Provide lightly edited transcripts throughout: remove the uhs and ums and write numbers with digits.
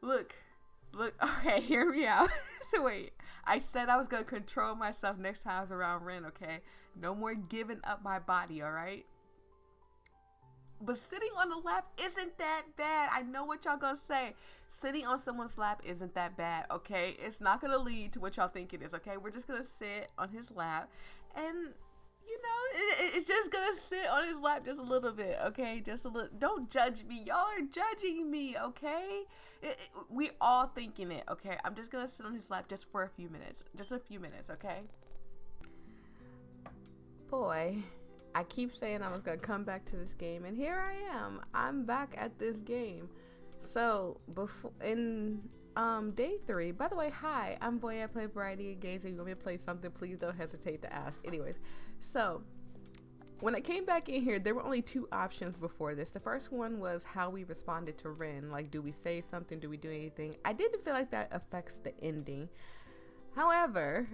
Look, look. Okay, hear me out. Wait, I said I was gonna control myself next time I was around Ren. Okay, no more giving up my body. All right. But sitting on the lap isn't that bad. I know what y'all gonna say. Sitting on someone's lap isn't that bad, okay? It's not gonna lead to what y'all think it is, okay? We're just gonna sit on his lap and, it's just gonna sit on his lap just a little bit, okay? Just a little. Don't judge me. Y'all are judging me, okay? We all thinking it, okay? I'm just gonna sit on his lap just for a few minutes. Just a few minutes, okay? Boy. I keep saying I was going to come back to this game, and here I am. I'm back at this game. So, before in day 3, by the way, hi, I'm Voyia. I play a variety of games. If you want me to play something, please don't hesitate to ask. Anyways, so when I came back in here, there were only 2 options before this. The first one was how we responded to Ren. Like, do we say something? Do we do anything? I didn't feel like that affects the ending. However,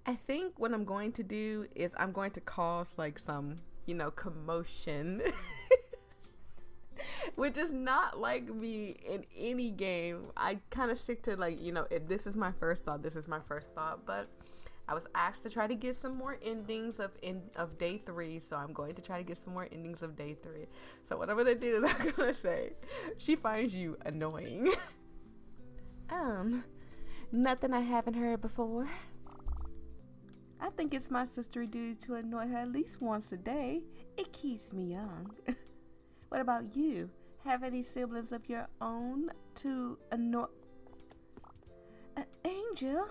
I think what I'm going to do is I'm going to cause like some, commotion. Which is not like me in any game. I kind of stick to like, if this is my first thought, this is my first thought. But I was asked to try to get some more endings of day 3. So I'm going to try to get some more endings of day 3. So what I'm going to do is I'm going to say, she finds you annoying. Nothing I haven't heard before. I think it's my sisterly duty to annoy her at least once a day. It keeps me young. What about you? Have any siblings of your own to annoy? Angel?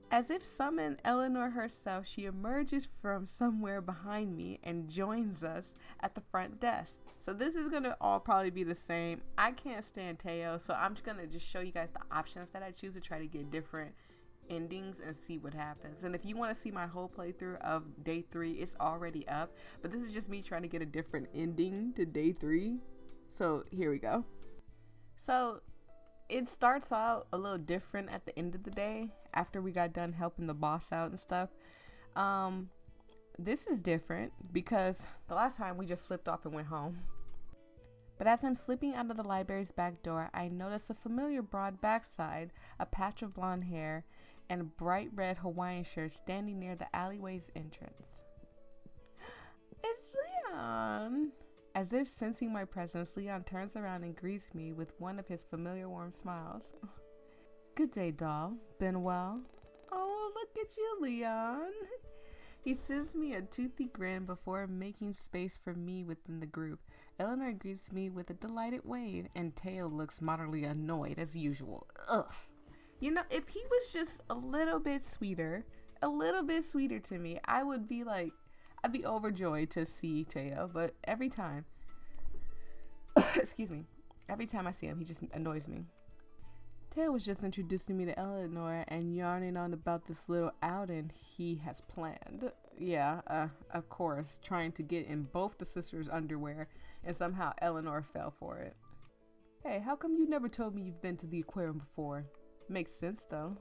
As if summoned Eleanor herself, she emerges from somewhere behind me and joins us at the front desk. So this is going to all probably be the same. I can't stand Teo, so I'm just going to just show you guys the options that I choose to try to get different endings and see what happens. And if you want to see my whole playthrough of day 3, it's already up, but this is just me trying to get a different ending to day 3. So here we go. So it starts out a little different at the end of the day after we got done helping the boss out and stuff. This is different because the last time we just slipped off and went home. But as I'm slipping out of the library's back door, I notice a familiar broad backside, a patch of blonde hair, and a bright red Hawaiian shirt standing near the alleyway's entrance. It's Leon! As if sensing my presence, Leon turns around and greets me with one of his familiar warm smiles. Good day, doll. Been well? Oh, look at you, Leon. He sends me a toothy grin before making space for me within the group. Eleanor greets me with a delighted wave, and Teo looks moderately annoyed as usual. Ugh. If he was just a little bit sweeter to me, I would be like, I'd be overjoyed to see Teo. But every time, excuse me, every time I see him, he just annoys me. Teo was just introducing me to Eleanor and yarning on about this little outing he has planned. Yeah, of course, trying to get in both the sisters' underwear, and somehow Eleanor fell for it. Hey, how come you never told me you've been to the aquarium before? Makes sense, though.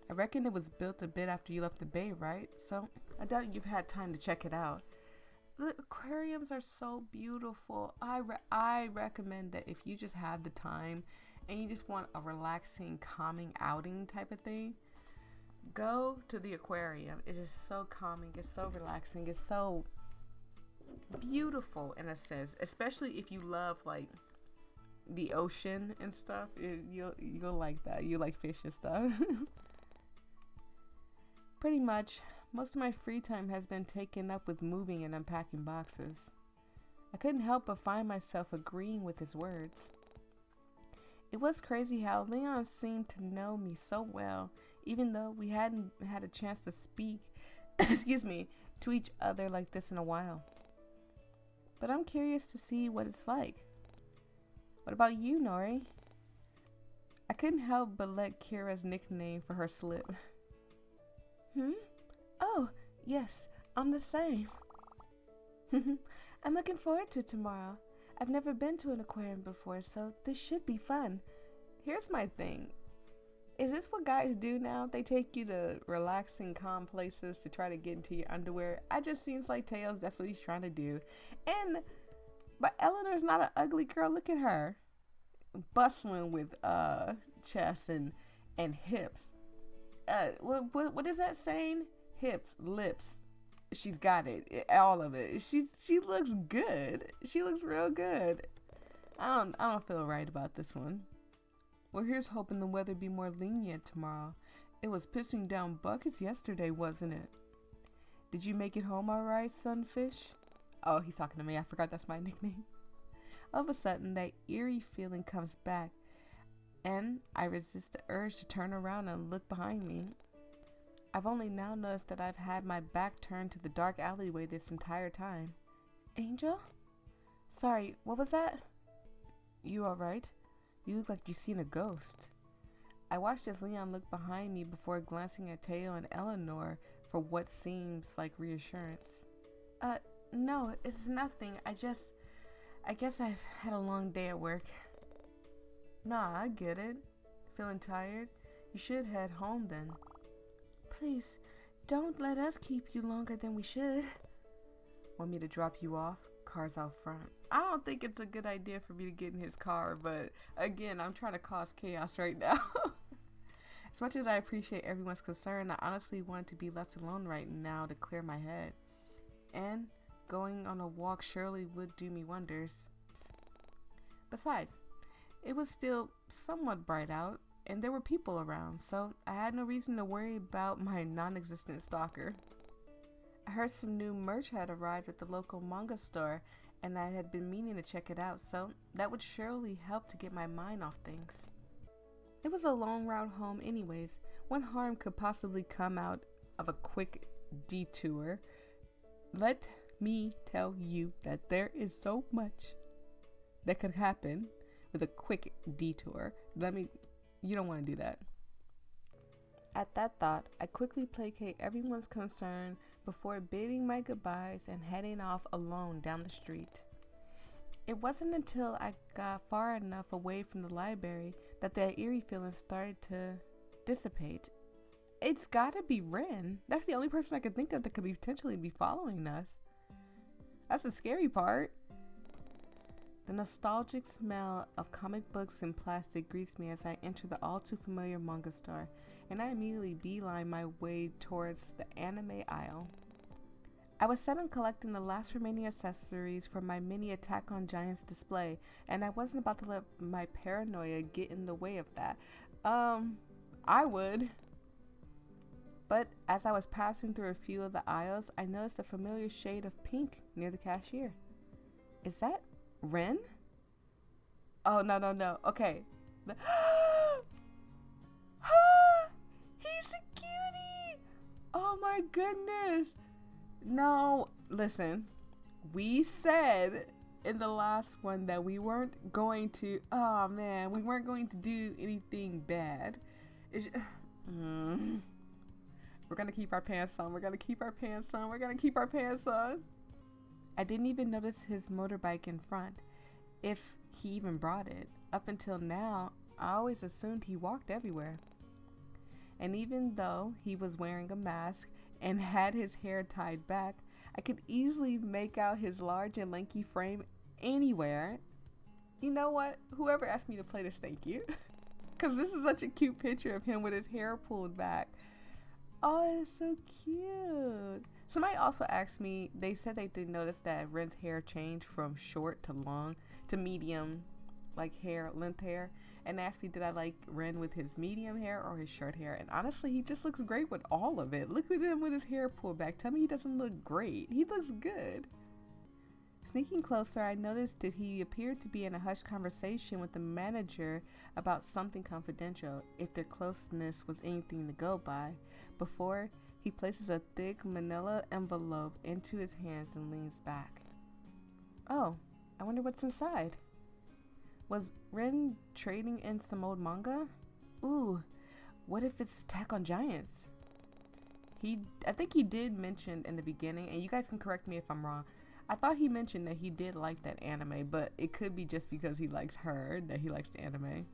I reckon it was built a bit after you left the bay, right? So I doubt you've had time to check it out. The aquariums are so beautiful. I recommend that if you just have the time and you just want a relaxing, calming outing type of thing, go to the aquarium. It is so calming. It's so relaxing. It's so beautiful in a sense, especially if you love like the ocean and stuff. You'll like that. You like fish and stuff. Pretty much, most of my free time has been taken up with moving and unpacking boxes. I couldn't help but find myself agreeing with his words. It was crazy how Leon seemed to know me so well, even though we hadn't had a chance to speak, to each other like this in a while. But I'm curious to see what it's like. What about you, Nori? I couldn't help but let Kira's nickname for her slip. Oh, yes, I'm the same. I'm looking forward to tomorrow. I've never been to an aquarium before, so this should be fun. Here's my thing. Is this what guys do now? They take you to relaxing, calm places to try to get into your underwear. It just seems like Tails, that's what he's trying to do. And But Eleanor's not an ugly girl. Look at her. Bustling with chest and hips. What is that saying? Hips, lips. She's got it. All of it. She looks good. She looks real good. I don't feel right about this one. Well, here's hoping the weather be more lenient tomorrow. It was pissing down buckets yesterday, wasn't it? Did you make it home all right, sunfish? Oh, he's talking to me. I forgot that's my nickname. All of a sudden, that eerie feeling comes back, and I resist the urge to turn around and look behind me. I've only now noticed that I've had my back turned to the dark alleyway this entire time. Angel? Sorry, what was that? You alright? You look like you've seen a ghost. I watched as Leon looked behind me before glancing at Teo and Eleanor for what seems like reassurance. No, it's nothing. I guess I've had a long day at work. Nah, I get it. Feeling tired? You should head home then. Please, don't let us keep you longer than we should. Want me to drop you off? Car's out front. I don't think it's a good idea for me to get in his car, but again, I'm trying to cause chaos right now. As much as I appreciate everyone's concern, I honestly wanted to be left alone right now to clear my head. And going on a walk surely would do me wonders. Besides, it was still somewhat bright out, and there were people around, so I had no reason to worry about my non-existent stalker. I heard some new merch had arrived at the local manga store, and I had been meaning to check it out, so that would surely help to get my mind off things. It was a long route home anyways. What harm could possibly come out of a quick detour? Let me tell you that there is so much that could happen with a quick detour. You don't want to do that. At that thought, I quickly placate everyone's concern before bidding my goodbyes and heading off alone down the street. It wasn't until I got far enough away from the library that that eerie feeling started to dissipate. It's gotta be Ren. That's the only person I could think of that could potentially be following us. That's the scary part. The nostalgic smell of comic books and plastic greets me as I enter the all too familiar manga store, and I immediately beeline my way towards the anime aisle. I was set on collecting the last remaining accessories for my mini Attack on Giants display, and I wasn't about to let my paranoia get in the way of that. I would. But as I was passing through a few of the aisles, I noticed a familiar shade of pink near the cashier. Is that Ren? Oh, no. Okay. He's a cutie! Oh my goodness. No, listen. We said in the last one that we weren't going to, we weren't going to do anything bad. We're gonna keep our pants on. I didn't even notice his motorbike in front, if he even brought it. Up until now, I always assumed he walked everywhere. And even though he was wearing a mask and had his hair tied back, I could easily make out his large and lanky frame anywhere. You know what? Whoever asked me to play this, thank you. Because this is such a cute picture of him with his hair pulled back. Oh, it's so cute. Somebody also asked me, they said they did notice that Ren's hair changed from short to long to medium, like length hair, and asked me did I like Ren with his medium hair or his short hair, and honestly, he just looks great with all of it. Look at him with his hair pulled back. Tell me he doesn't look great. He looks good. Sneaking closer, I noticed that he appeared to be in a hushed conversation with the manager about something confidential, if their closeness was anything to go by, before he places a thick manila envelope into his hands and leans back. Oh, I wonder what's inside. Was Ren trading in some old manga? Ooh, what if it's Attack on Giants? I think he did mention in the beginning, and you guys can correct me if I'm wrong, I thought he mentioned that he did like that anime, but it could be just because he likes her that he likes the anime.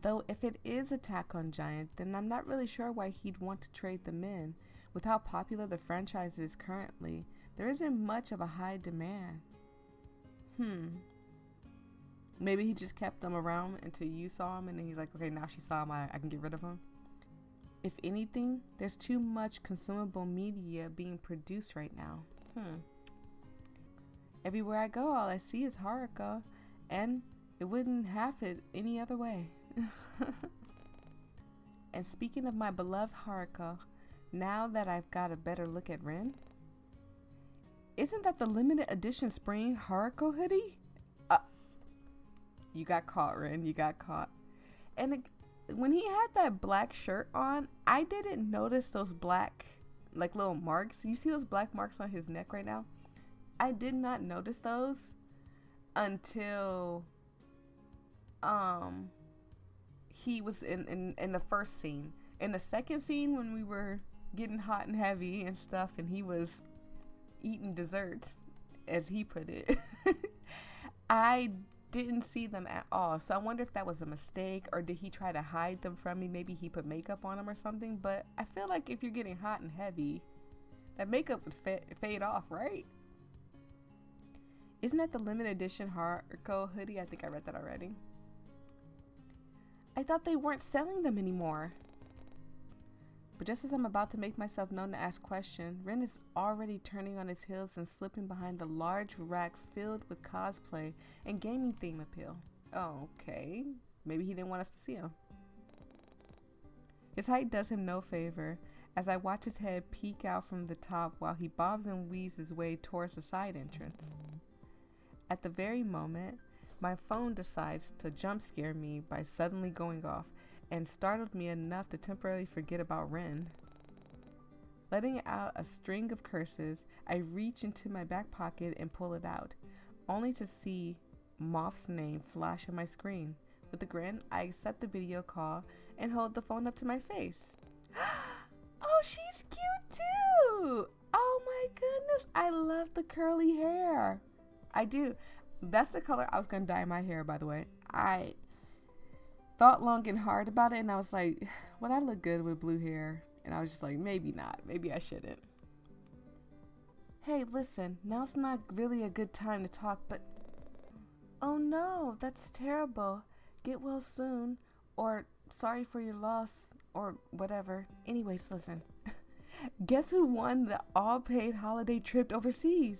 Though if it is Attack on Giant, then I'm not really sure why he'd want to trade them in. With how popular the franchise is currently, there isn't much of a high demand. Maybe he just kept them around until you saw him, and then he's like, okay, now she saw him, I can get rid of him. If anything, there's too much consumable media being produced right now. Everywhere I go, all I see is Haruka, and it wouldn't have it any other way. And speaking of my beloved Haruka, now that I've got a better look at Rin, isn't that the limited edition spring Haruka hoodie? You got caught, Rin. You got caught. And when he had that black shirt on, I didn't notice those black, like, little marks. You see those black marks on his neck right now? I did not notice those until he was in the first scene. In the second scene, when we were getting hot and heavy and stuff, and he was eating dessert, as he put it, I didn't see them at all. So I wonder if that was a mistake, or did he try to hide them from me? Maybe he put makeup on them or something. But I feel like if you're getting hot and heavy, that makeup would fade off, right? Isn't that the limited edition Haruka hoodie? I think I read that already. I thought they weren't selling them anymore. But just as I'm about to make myself known to ask questions, Rin is already turning on his heels and slipping behind the large rack filled with cosplay and gaming theme appeal. Oh, okay. Maybe he didn't want us to see him. His height does him no favor, as I watch his head peek out from the top while he bobs and weaves his way towards the side entrance. At the very moment, my phone decides to jump scare me by suddenly going off, and startled me enough to temporarily forget about Rin. Letting out a string of curses, I reach into my back pocket and pull it out, only to see Moth's name flash on my screen. With a grin, I accept the video call and hold the phone up to my face. Oh, she's cute too! Oh my goodness, I love the curly hair. I do. That's the color I was gonna dye my hair, by the way. I thought long and hard about it, and I was like, would I look good with blue hair? And I was just like, maybe not. Maybe I shouldn't. Hey, listen, now's not really a good time to talk, but... Oh no, that's terrible. Get well soon, or sorry for your loss, or whatever. Anyways, listen. Guess who won the all-paid holiday trip overseas?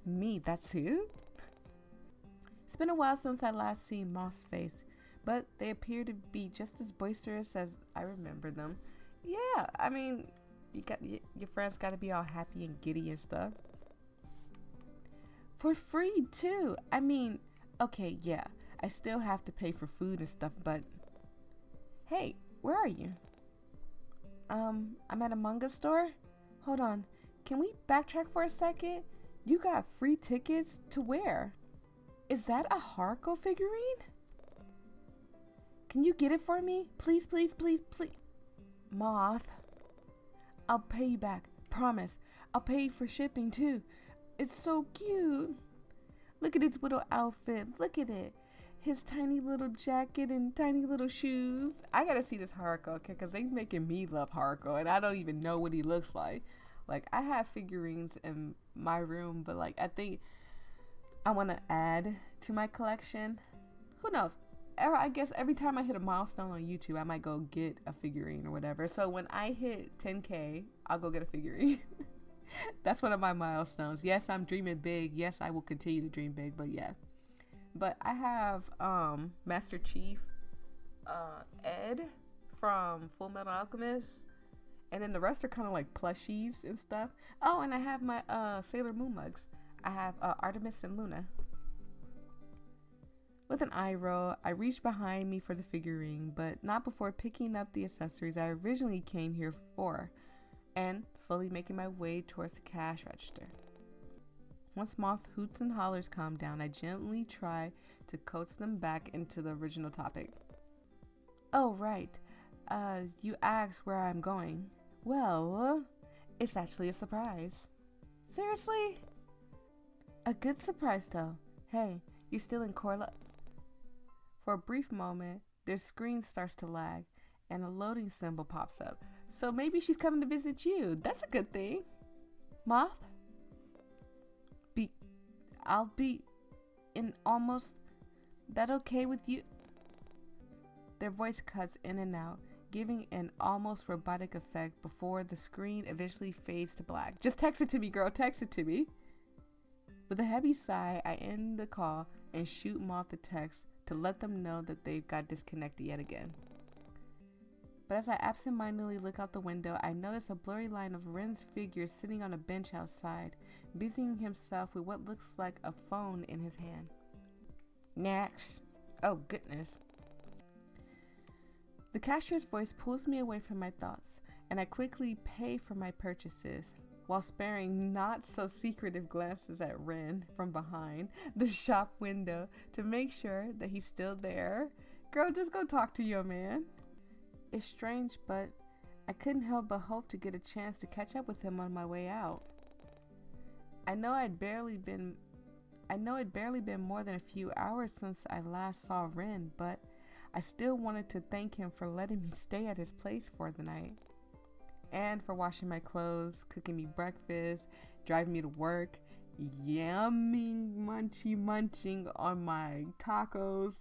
Me, that's who? It's been a while since I last seen Moth's face, but they appear to be just as boisterous as I remember them. Yeah, I mean, your friends got to be all happy and giddy and stuff. For free, too. I mean, okay, yeah, I still have to pay for food and stuff, but... Hey, where are you? I'm at a manga store? Hold on, can we backtrack for a second? You got free tickets to where? Is that a Haruko figurine? Can you get it for me? Please, please, please, please. Moth. I'll pay you back. Promise. I'll pay you for shipping too. It's so cute. Look at its little outfit. Look at it. His tiny little jacket and tiny little shoes. I gotta see this Haruko, okay? Because they making me love Haruko, and I don't even know what he looks like. Like, I have figurines in my room, but like, I think I want to add to my collection. Who knows? I guess every time I hit a milestone on YouTube, I might go get a figurine or whatever. So when I hit 10K, I'll go get a figurine. That's one of my milestones. Yes, I'm dreaming big. Yes, I will continue to dream big, but yeah. But I have Master Chief, Ed from Full Metal Alchemist, and then the rest are kind of like plushies and stuff. Oh, and I have my Sailor Moon mugs. I have Artemis and Luna. With an eye roll, I reached behind me for the figurine, but not before picking up the accessories I originally came here for, and slowly making my way towards the cash register. Once Moth hoots and hollers calm down, I gently try to coax them back into the original topic. Oh, right. You asked where I'm going. Well, it's actually a surprise. Seriously? A good surprise, though. Hey, you're still in Corla. For a brief moment, their screen starts to lag, and a loading symbol pops up. So maybe she's coming to visit you. That's a good thing. Moth? I'll be in almost. That okay with you? Their voice cuts in and out, giving an almost robotic effect before the screen eventually fades to black. Just text it to me, girl. Text it to me. With a heavy sigh, I end the call and shoot them off the text to let them know that they've got disconnected yet again. But as I absentmindedly look out the window, I notice a blurry line of Ren's figure sitting on a bench outside, busying himself with what looks like a phone in his hand. Next. Oh, goodness. The cashier's voice pulls me away from my thoughts, and I quickly pay for my purchases, while sparing not so secretive glances at Ren from behind the shop window to make sure that he's still there. Girl, just go talk to your man. It's strange, but I couldn't help but hope to get a chance to catch up with him on my way out. I know it'd barely been more than a few hours since I last saw Ren, but I still wanted to thank him for letting me stay at his place for the night. And for washing my clothes, cooking me breakfast, driving me to work, munching on my tacos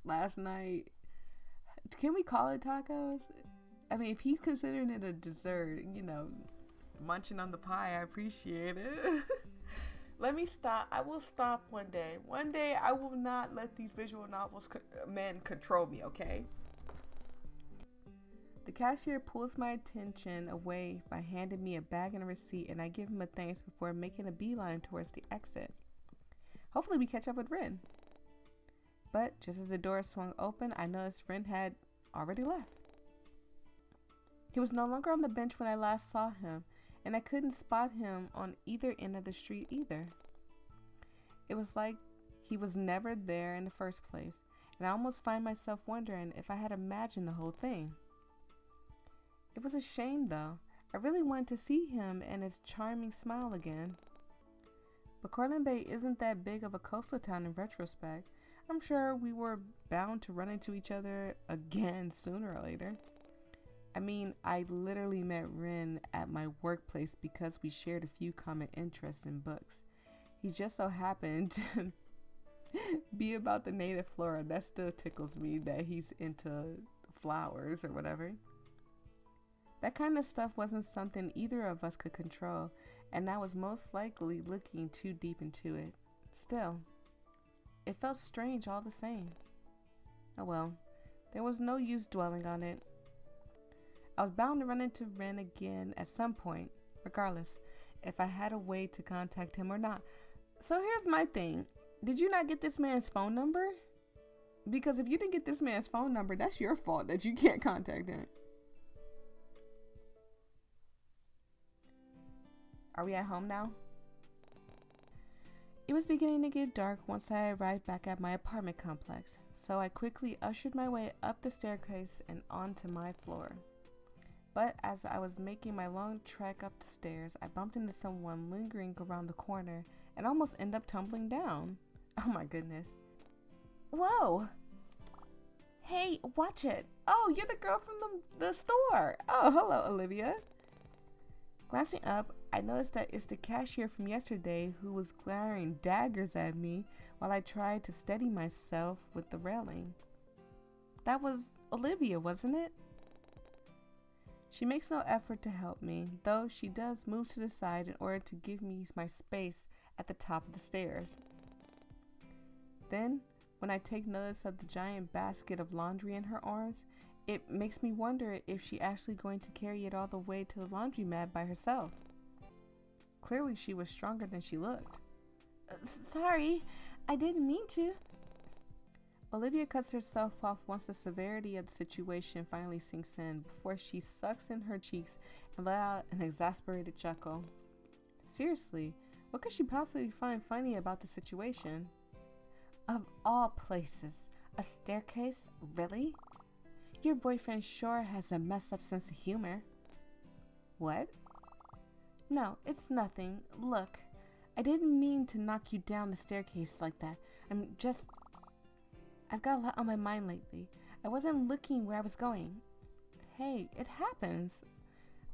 last night. Can we call it tacos? I mean, if he's considering it a dessert, munching on the pie, I appreciate it. Let me stop. I will stop one day. One day I will not let these visual novels men control me, okay? The cashier pulls my attention away by handing me a bag and a receipt, and I give him a thanks before making a beeline towards the exit. Hopefully we catch up with Ren. But just as the door swung open, I noticed Ren had already left. He was no longer on the bench when I last saw him, and I couldn't spot him on either end of the street either. It was like he was never there in the first place, and I almost find myself wondering if I had imagined the whole thing. It was a shame, though. I really wanted to see him and his charming smile again. But Cortland Bay isn't that big of a coastal town in retrospect. I'm sure we were bound to run into each other again sooner or later. I mean, I literally met Ren at my workplace because we shared a few common interests in books. He just so happened to be about the native flora. That still tickles me that he's into flowers or whatever. That kind of stuff wasn't something either of us could control, and I was most likely looking too deep into it. Still, it felt strange all the same. Oh well, there was no use dwelling on it. I was bound to run into Ren again at some point, regardless if I had a way to contact him or not. So here's my thing. Did you not get this man's phone number? Because if you didn't get this man's phone number, that's your fault that you can't contact him. Are we at home now? It was beginning to get dark once I arrived back at my apartment complex, so I quickly ushered my way up the staircase and onto my floor. But as I was making my long trek up the stairs, I bumped into someone lingering around the corner and almost ended up tumbling down. Oh my goodness. Whoa! Hey, watch it! Oh, you're the girl from the store! Oh, hello, Olivia. Glancing up, I noticed that it's the cashier from yesterday who was glaring daggers at me while I tried to steady myself with the railing. That was Olivia, wasn't it? She makes no effort to help me, though she does move to the side in order to give me my space at the top of the stairs. Then, when I take notice of the giant basket of laundry in her arms, it makes me wonder if she's actually going to carry it all the way to the laundromat by herself. Clearly she was stronger than she looked. Sorry, I didn't mean to. Olivia cuts herself off once the severity of the situation finally sinks in, before she sucks in her cheeks and let out an exasperated chuckle. Seriously, what could she possibly find funny about the situation? Of all places, a staircase? Really? Your boyfriend sure has a messed up sense of humor. What? No, it's nothing. Look, I didn't mean to knock you down the staircase like that. I've got a lot on my mind lately. I wasn't looking where I was going. Hey, it happens.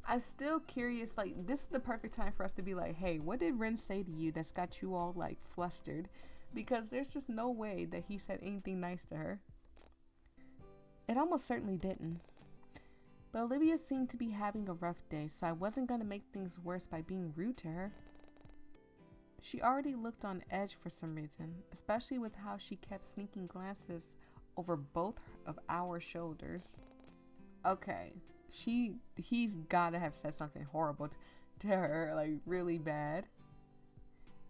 I'm still curious, like, this is the perfect time for us to be like, hey, what did Ren say to you that's got you all, like, flustered? Because there's just no way that he said anything nice to her. It almost certainly didn't. But Olivia seemed to be having a rough day, so I wasn't going to make things worse by being rude to her. She already looked on edge for some reason, especially with how she kept sneaking glances over both of our shoulders. Okay, he's gotta have said something horrible to her, like really bad.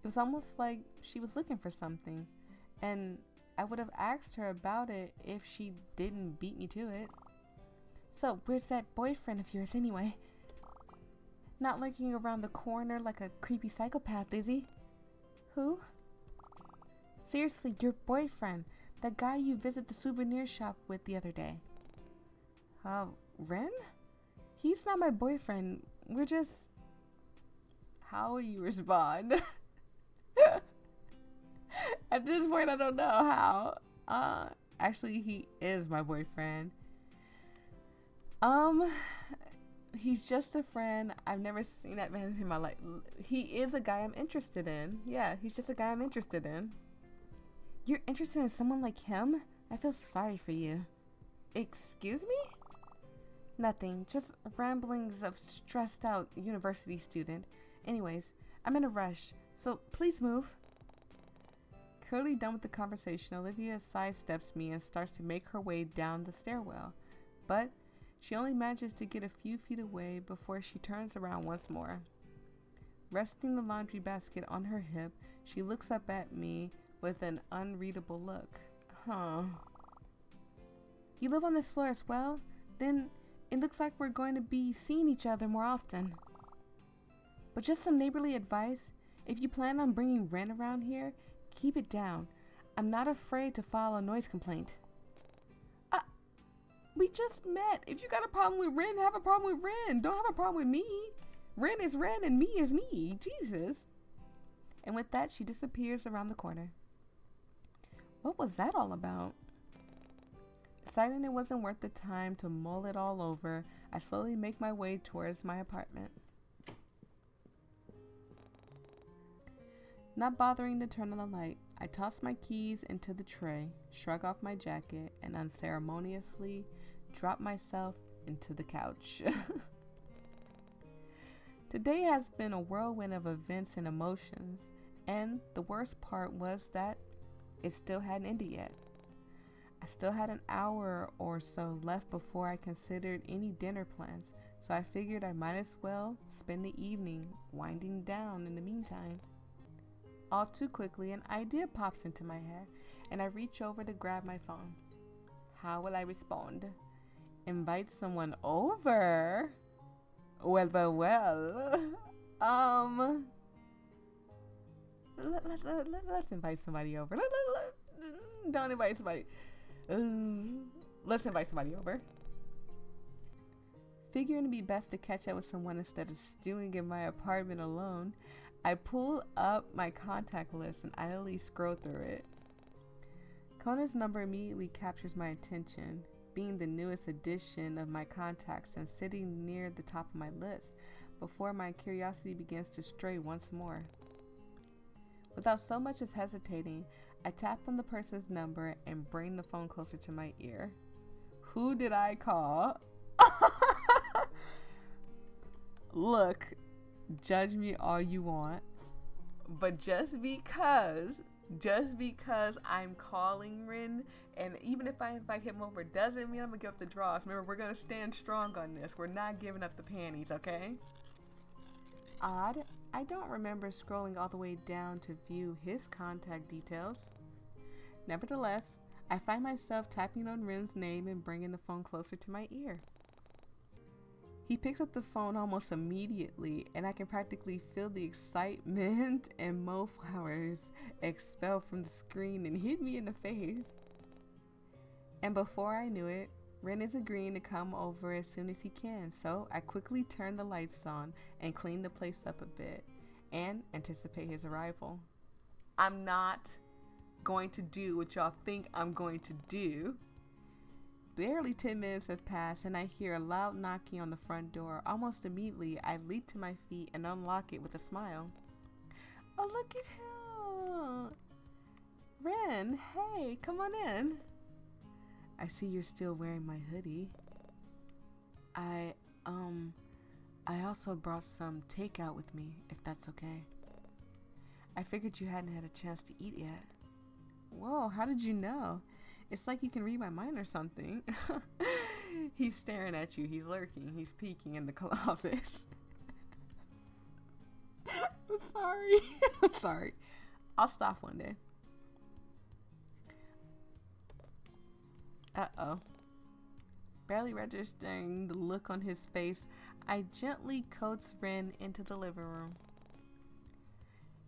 It was almost like she was looking for something, and I would have asked her about it if she didn't beat me to it. So, where's that boyfriend of yours anyway? Not lurking around the corner like a creepy psychopath, is he? Who? Seriously, your boyfriend. That guy you visit the souvenir shop with the other day. Ren? He's not my boyfriend. We're just... How will you respond? At this point, I don't know how. Actually, he is my boyfriend. He's just a friend. I've never seen that man in my life. He is a guy I'm interested in. Yeah, he's just a guy I'm interested in. You're interested in someone like him? I feel sorry for you. Excuse me? Nothing, just ramblings of stressed out university student. Anyways, I'm in a rush, so please move. Clearly done with the conversation, Olivia sidesteps me and starts to make her way down the stairwell. But she only manages to get a few feet away before she turns around once more. Resting the laundry basket on her hip, she looks up at me with an unreadable look. Huh. You live on this floor as well? Then it looks like we're going to be seeing each other more often. But just some neighborly advice. If you plan on bringing Ren around here, keep it down. I'm not afraid to file a noise complaint. We just met. If you got a problem with Ren, have a problem with Ren. Don't have a problem with me. Ren is Ren and me is me. Jesus. And with that, she disappears around the corner. What was that all about? Deciding it wasn't worth the time to mull it all over, I slowly make my way towards my apartment. Not bothering to turn on the light, I toss my keys into the tray, shrug off my jacket, and unceremoniously drop myself into the couch. Today has been a whirlwind of events and emotions, and the worst part was that it still hadn't ended yet. I still had an hour or so left before I considered any dinner plans, so I figured I might as well spend the evening winding down in the meantime. All too quickly, an idea pops into my head, and I reach over to grab my phone. How will I respond? Invite someone over? Well. Let's invite somebody over. Don't invite somebody. Let's invite somebody over. Figuring it'd be best to catch up with someone instead of stewing in my apartment alone, I pull up my contact list and idly scroll through it. Kona's number immediately captures my attention, being the newest addition of my contacts and sitting near the top of my list, before my curiosity begins to stray once more. Without so much as hesitating, I tap on the person's number and bring the phone closer to my ear. Who did I call? Look, judge me all you want, but just because I'm calling Rin, and even if I invite him over, doesn't mean I'm gonna give up the draws. Remember, we're gonna stand strong on this. We're not giving up the panties, okay? Odd. I don't remember scrolling all the way down to view his contact details. Nevertheless, I find myself tapping on Rin's name and bringing the phone closer to my ear. He picks up the phone almost immediately, and I can practically feel the excitement and mo flowers expel from the screen and hit me in the face. And before I knew it, Ren is agreeing to come over as soon as he can, so I quickly turn the lights on and clean the place up a bit and anticipate his arrival. I'm not going to do what y'all think I'm going to do. Barely 10 minutes have passed and I hear a loud knocking on the front door. Almost immediately, I leap to my feet and unlock it with a smile. Oh, look at him! Ren, hey, come on in. I see you're still wearing my hoodie. I also brought some takeout with me, if that's okay. I figured you hadn't had a chance to eat yet. Whoa, how did you know? It's like you can read my mind or something. He's staring at you. He's lurking. He's peeking in the closet. I'm sorry. I'm sorry. I'll stop one day. Uh-oh. Barely registering the look on his face, I gently coax Ren into the living room.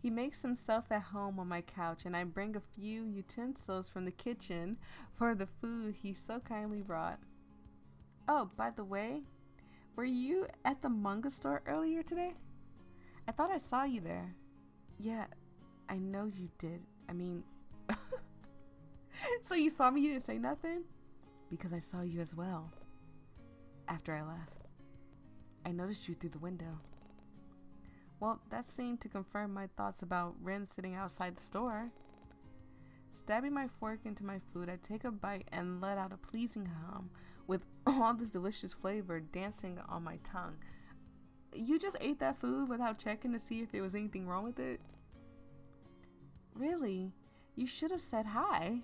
He makes himself at home on my couch, and I bring a few utensils from the kitchen for the food he so kindly brought. Oh, by the way, were you at the manga store earlier today? I thought I saw you there. Yeah, I know you did. I mean, so you saw me, you didn't say nothing? Because I saw you as well. After I left, I noticed you through the window. Well, that seemed to confirm my thoughts about Ren sitting outside the store. Stabbing my fork into my food, I take a bite and let out a pleasing hum with all this delicious flavor dancing on my tongue. You just ate that food without checking to see if there was anything wrong with it? Really? You should have said hi.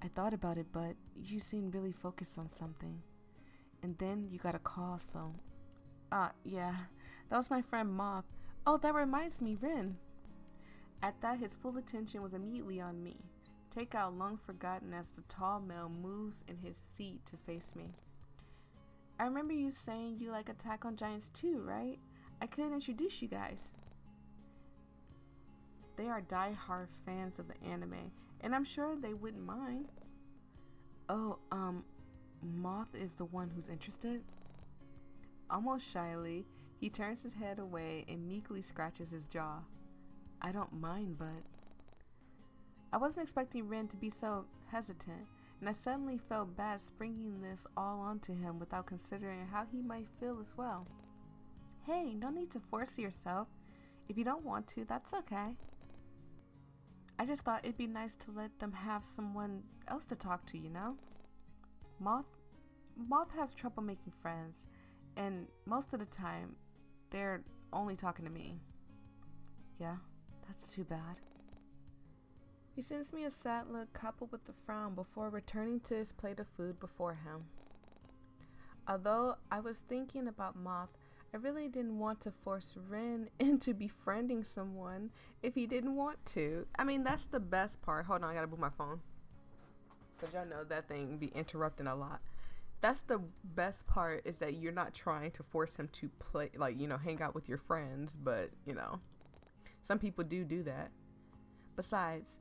I thought about it, but you seemed really focused on something. And then you got a call, so... yeah. That was my friend Moth. Oh, that reminds me, Ren. At that, his full attention was immediately on me. Takeout long forgotten as the tall male moves in his seat to face me. I remember you saying you like Attack on Giants too, right? I could introduce you guys. They are die-hard fans of the anime, and I'm sure they wouldn't mind. Oh, Moth is the one who's interested? Almost shyly, he turns his head away and meekly scratches his jaw. I don't mind, but... I wasn't expecting Ren to be so hesitant, and I suddenly felt bad springing this all onto him without considering how he might feel as well. Hey, no need to force yourself. If you don't want to, that's okay. I just thought it'd be nice to let them have someone else to talk to, you know? Moth has trouble making friends, and most of the time, they're only talking to me. Yeah, that's too bad. He sends me a sad look coupled with a frown before returning to his plate of food before him. Although I was thinking about Moth, I really didn't want to force Ren into befriending someone if he didn't want to. I mean, that's the best part. Hold on, I gotta move my phone. Because y'all know that thing be interrupting a lot. That's the best part, is that you're not trying to force him to play, like, you know, hang out with your friends. But, you know, some people do that. Besides,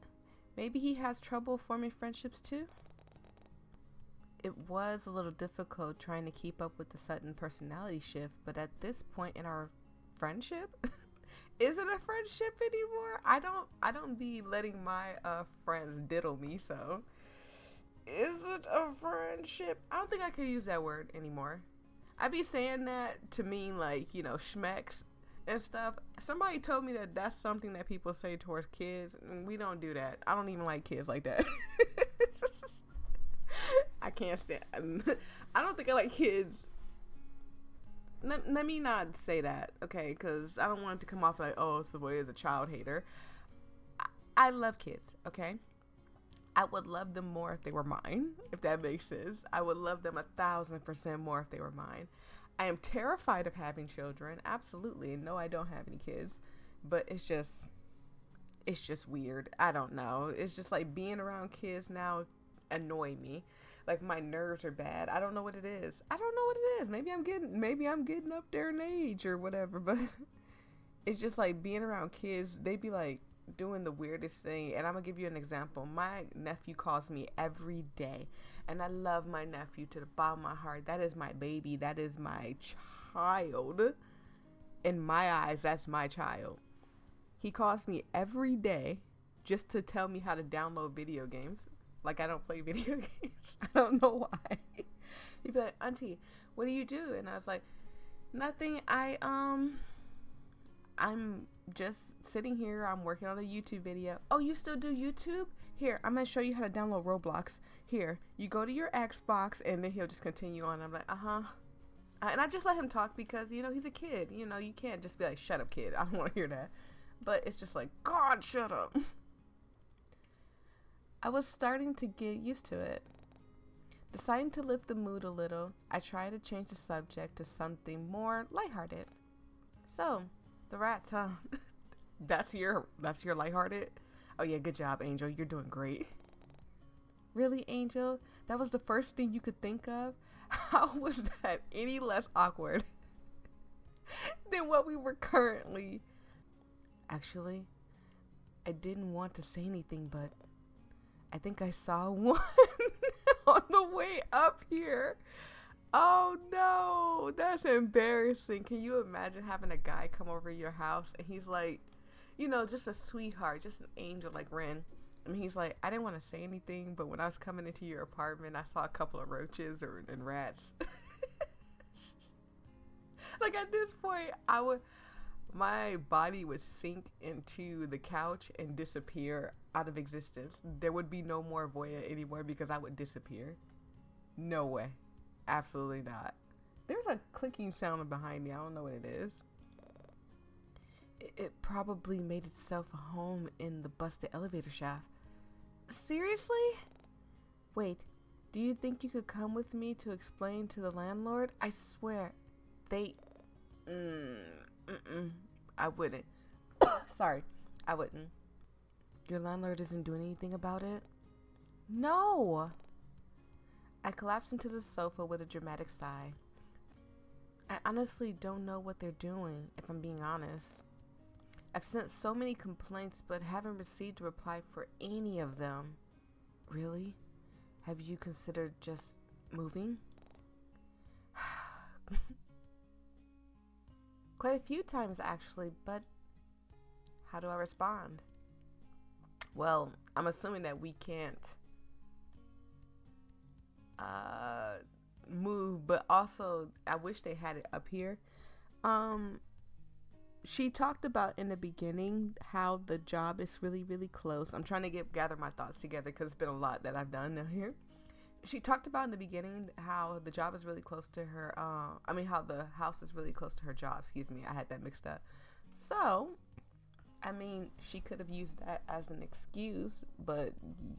maybe he has trouble forming friendships too? It was a little difficult trying to keep up with the sudden personality shift, but at this point in our friendship, is it a friendship anymore? I don't be letting my friends diddle me, so is it a friendship? I don't think I could use that word anymore. I be saying that to mean, like, you know, schmecks and stuff. Somebody told me that that's something that people say towards kids, and we don't do that. I don't even like kids like that. I can't stand. I don't think I like kids. Let me not say that, okay? Because I don't want it to come off like, oh, Voyia is a child hater. I love kids, okay? I would love them more if they were mine, if that makes sense. I would love them 1,000% more if they were mine. I am terrified of having children, absolutely. No, I don't have any kids, but it's just weird. I don't know. It's just like being around kids now annoy me. Like, my nerves are bad. I don't know what it is. Maybe I'm getting up there in age or whatever, but it's just like being around kids. They be like doing the weirdest thing. And I'm gonna give you an example. My nephew calls me every day, and I love my nephew to the bottom of my heart. That is my baby. That is my child. In my eyes, that's my child. He calls me every day just to tell me how to download video games. like I don't play video games. I don't know why. He'd be like, Auntie, what do you do? And I was like, nothing. I'm just sitting here. I'm working on a YouTube video. Oh, you still do YouTube? Here, I'm going to show you how to download Roblox. Here, you go to your Xbox, and then he'll just continue on. I'm like, uh-huh. And I just let him talk because, you know, he's a kid. You know, you can't just be like, shut up, kid. I don't want to hear that. But it's just like, God, shut up. I was starting to get used to it. Deciding to lift the mood a little, I tried to change the subject to something more lighthearted. So, the rats, huh? That's your lighthearted? Oh yeah, good job, Angel. You're doing great. Really, Angel? That was the first thing you could think of? How was that any less awkward than what we were currently? Actually, I didn't want to say anything, but I think I saw one on the way up here. Oh no, that's embarrassing. Can you imagine having a guy come over your house and he's like, you know, just a sweetheart, just an angel like Ren. And he's like, I didn't want to say anything, but when I was coming into your apartment, I saw a couple of roaches and rats. Like at this point, my body would sink into the couch and disappear out of existence. There would be no more Voyia anymore because I would disappear. No way. Absolutely not. There's a clicking sound behind me. I don't know what it is. It probably made itself a home in the busted elevator shaft. Seriously? Wait, do you think you could come with me to explain to the landlord? I swear, they... I wouldn't. Sorry, I wouldn't. Your landlord isn't doing anything about it? No! I collapsed into the sofa with a dramatic sigh. I honestly don't know what they're doing, if I'm being honest. I've sent so many complaints, but haven't received a reply for any of them. Really? Have you considered just moving? Quite a few times, actually, but how do I respond? Well, I'm assuming that we can't move, but also I wish they had it up here. She talked about in the beginning how the job is really, really close. I'm trying to gather my thoughts together because it's been a lot that I've done here. She talked about in the beginning how the job is really close to her. How the house is really close to her job. Excuse me, I had that mixed up. So, I mean, she could have used that as an excuse, but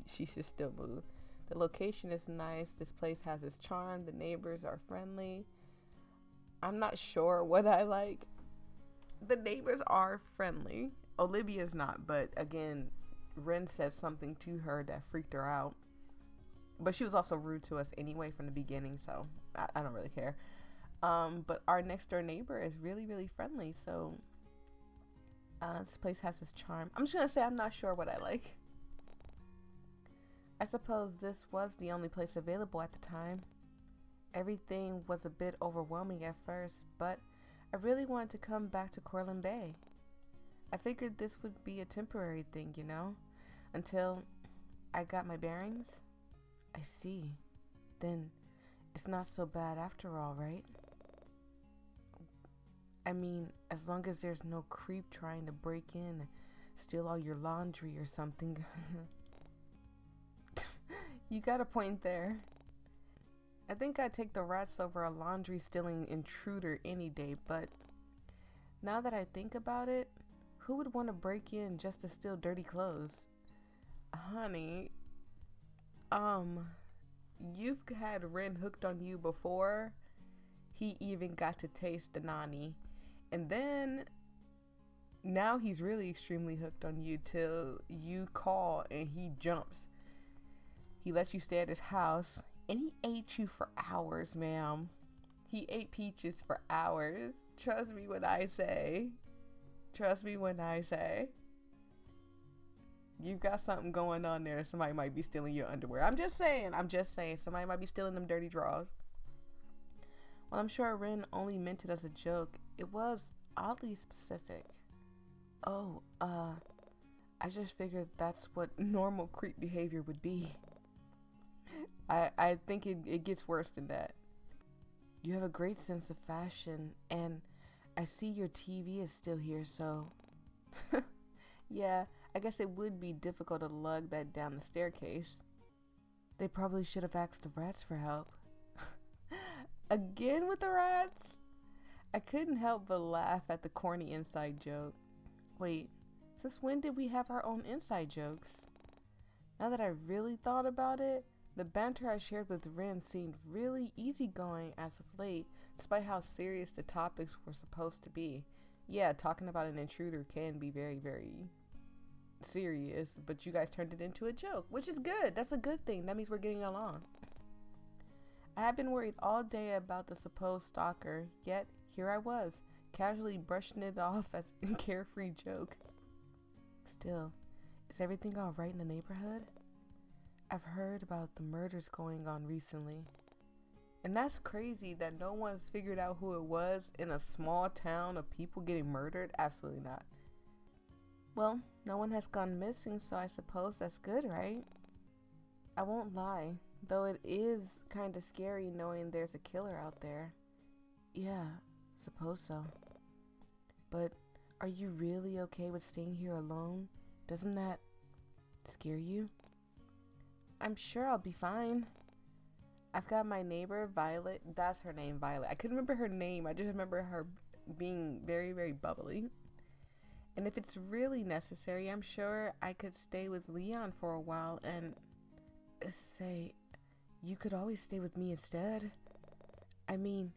she should still move. The location is nice. This place has its charm. The neighbors are friendly. I'm not sure what I like. The neighbors are friendly. Olivia's not, but again, Ren said something to her that freaked her out. But she was also rude to us anyway from the beginning, so I don't really care. But our next door neighbor is really, really friendly, so this place has this charm. I'm just gonna say I'm not sure what I like. I suppose this was the only place available at the time. Everything was a bit overwhelming at first, but I really wanted to come back to Corlin Bay. I figured this would be a temporary thing, you know, until I got my bearings. I see. Then it's not so bad after all, right? I mean, as long as there's no creep trying to break in, steal all your laundry or something. You got a point there. I think I'd take the rats over a laundry stealing intruder any day, but now that I think about it, who would want to break in just to steal dirty clothes? Honey, you've had Ren hooked on you before he even got to taste the nani, and then now he's really extremely hooked on you till you call and he jumps. He lets you stay at his house, and he ate you for hours, ma'am. He ate Peaches for hours. Trust me when I say. Trust me when I say. You've got something going on there. Somebody might be stealing your underwear. I'm just saying. Somebody might be stealing them dirty drawers. Well, I'm sure Ren only meant it as a joke. It was oddly specific. Oh, I just figured that's what normal creep behavior would be. I think it gets worse than that. You have a great sense of fashion, and I see your TV is still here, so. Yeah, I guess it would be difficult to lug that down the staircase. They probably should have asked the rats for help. Again with the rats? I couldn't help but laugh at the corny inside joke. Wait, since when did we have our own inside jokes? Now that I really thought about it, the banter I shared with Rin seemed really easygoing as of late, despite how serious the topics were supposed to be. Yeah, talking about an intruder can be very, very serious, but you guys turned it into a joke, which is good. That's a good thing. That means we're getting along. I had been worried all day about the supposed stalker, yet here I was, casually brushing it off as a carefree joke. Still, is everything all right in the neighborhood? I've heard about the murders going on recently. And that's crazy that no one's figured out who it was in a small town of people getting murdered. Absolutely not. Well, no one has gone missing, so I suppose that's good, right? I won't lie, though it is kind of scary knowing there's a killer out there. Yeah, suppose so. But are you really okay with staying here alone? Doesn't that scare you? I'm sure I'll be fine. I've got my neighbor, Violet. That's her name, Violet. I couldn't remember her name. I just remember her being very, very bubbly. And if it's really necessary, I'm sure I could stay with Leon for a while and say, you could always stay with me instead. I mean,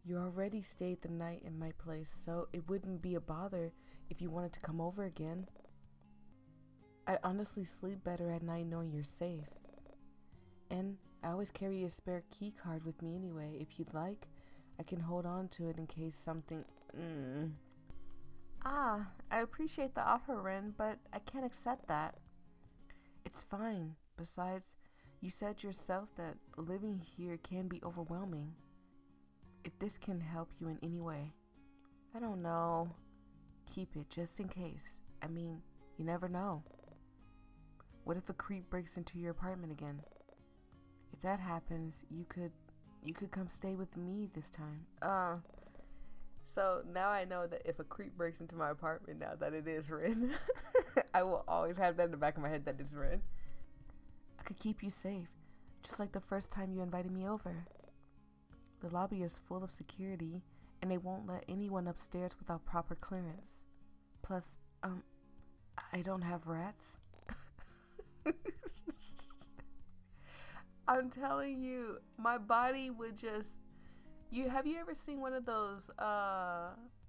you already stayed the night in my place, so it wouldn't be a bother if you wanted to come over again. I honestly sleep better at night knowing you're safe. And I always carry a spare key card with me anyway. If you'd like, I can hold on to it in case something... Ah, I appreciate the offer, Ren, but I can't accept that. It's fine. Besides, you said yourself that living here can be overwhelming. If this can help you in any way. I don't know. Keep it just in case. I mean, you never know. What if a creep breaks into your apartment again? If that happens, you could come stay with me this time. So now I know that if a creep breaks into my apartment now that it is Ren. I will always have that in the back of my head that it's Ren. I could keep you safe, just like the first time you invited me over. The lobby is full of security, and they won't let anyone upstairs without proper clearance. Plus, I don't have rats. I'm telling you, my body would just... Have you ever seen one of those,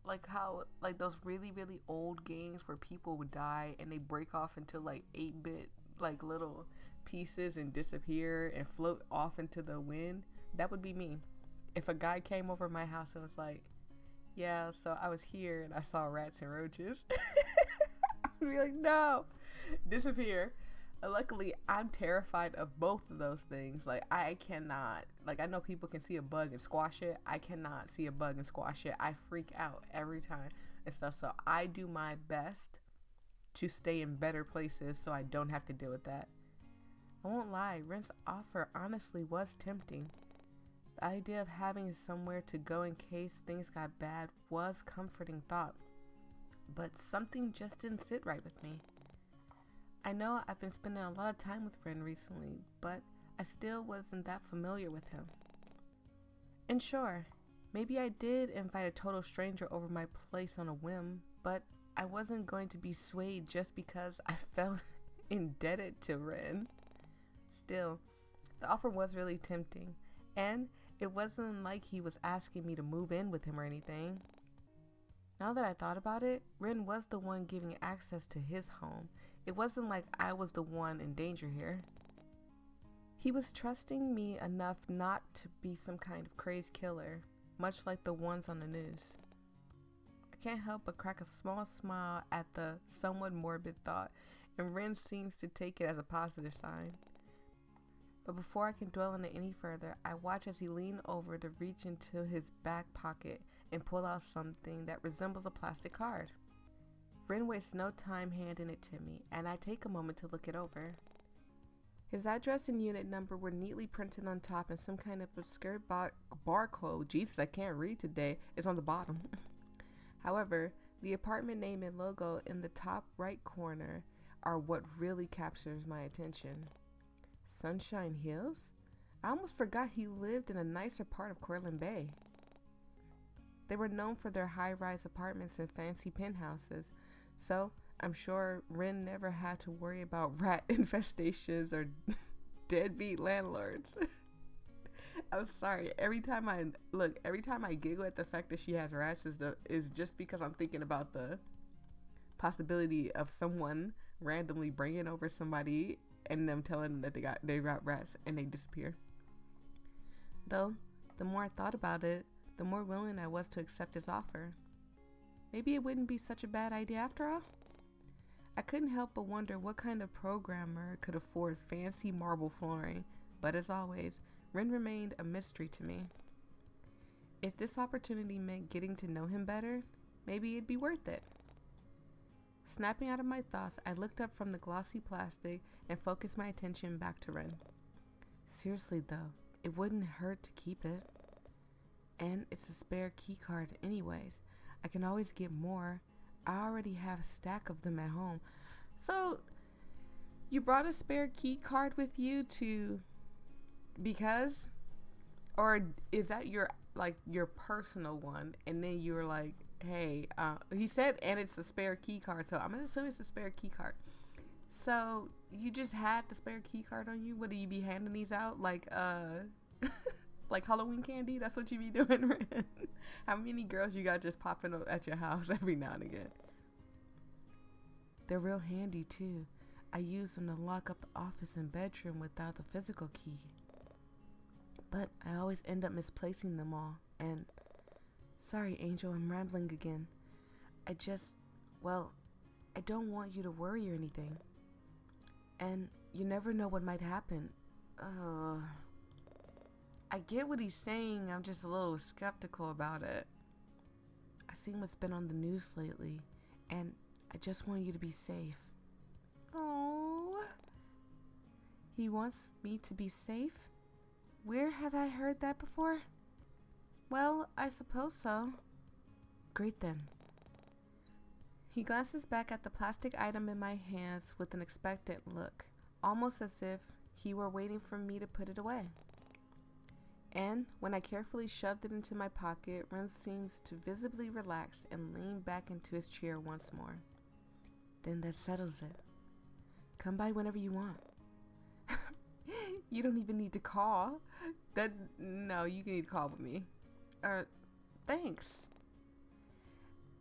like those really, really old games where people would die and they break off into like 8-bit, like little pieces and disappear and float off into the wind? That would be me. If a guy came over my house and was like, yeah, so I was here and I saw rats and roaches. I'd be like, no, disappear. Luckily, I'm terrified of both of those things. Like, I cannot, like, I know people can see a bug and squash it. I cannot see a bug and squash it. I freak out every time and stuff. So I do my best to stay in better places so I don't have to deal with that. I won't lie, Ren's offer honestly was tempting. The idea of having somewhere to go in case things got bad was a comforting thought. But something just didn't sit right with me. I know I've been spending a lot of time with Ren recently, but I still wasn't that familiar with him. And sure, maybe I did invite a total stranger over my place on a whim, but I wasn't going to be swayed just because I felt indebted to Ren. Still, the offer was really tempting, and it wasn't like he was asking me to move in with him or anything. Now that I thought about it, Ren was the one giving access to his home. It wasn't like I was the one in danger here. He was trusting me enough not to be some kind of crazed killer, much like the ones on the news. I can't help but crack a small smile at the somewhat morbid thought, and Ren seems to take it as a positive sign. But before I can dwell on it any further, I watch as he leans over to reach into his back pocket and pull out something that resembles a plastic card. Ren wastes no time handing it to me, and I take a moment to look it over. His address and unit number were neatly printed on top, and some kind of obscure barcode, Jesus, I can't read today, is on the bottom. However, the apartment name and logo in the top right corner are what really captures my attention. Sunshine Hills? I almost forgot he lived in a nicer part of Cortland Bay. They were known for their high-rise apartments and fancy penthouses, so I'm sure Ren never had to worry about rat infestations or deadbeat landlords. I'm sorry. Every time I giggle at the fact that she has rats is just because I'm thinking about the possibility of someone randomly bringing over somebody and them telling them that they got rats and they disappear. Though, the more I thought about it, the more willing I was to accept his offer. Maybe it wouldn't be such a bad idea after all. I couldn't help but wonder what kind of programmer could afford fancy marble flooring, but as always, Ren remained a mystery to me. If this opportunity meant getting to know him better, maybe it'd be worth it. Snapping out of my thoughts, I looked up from the glossy plastic and focused my attention back to Ren. Seriously though, it wouldn't hurt to keep it. And it's a spare key card anyways. I can always get more. I already have a stack of them at home. So, you brought a spare key card with you because? Or is that your personal one? And then you're like, hey, he said, and it's a spare key card. So I'm going to assume it's a spare key card. So, you just had the spare key card on you? Would you be handing these out like Halloween candy? That's what you be doing, Ren. How many girls you got just popping up at your house every now and again? They're real handy too. I use them to lock up the office and bedroom without the physical key. But I always end up misplacing them all. And sorry, Angel, I'm rambling again. I don't want you to worry or anything. And you never know what might happen. I get what he's saying, I'm just a little skeptical about it. I've seen what's been on the news lately, and I just want you to be safe. Oh, he wants me to be safe? Where have I heard that before? Well, I suppose so. Great then. He glances back at the plastic item in my hands with an expectant look, almost as if he were waiting for me to put it away. And when I carefully shoved it into my pocket, Ren seems to visibly relax and lean back into his chair once more. Then that settles it. Come by whenever you want. You don't even need to call. No, you need to call with me. Thanks.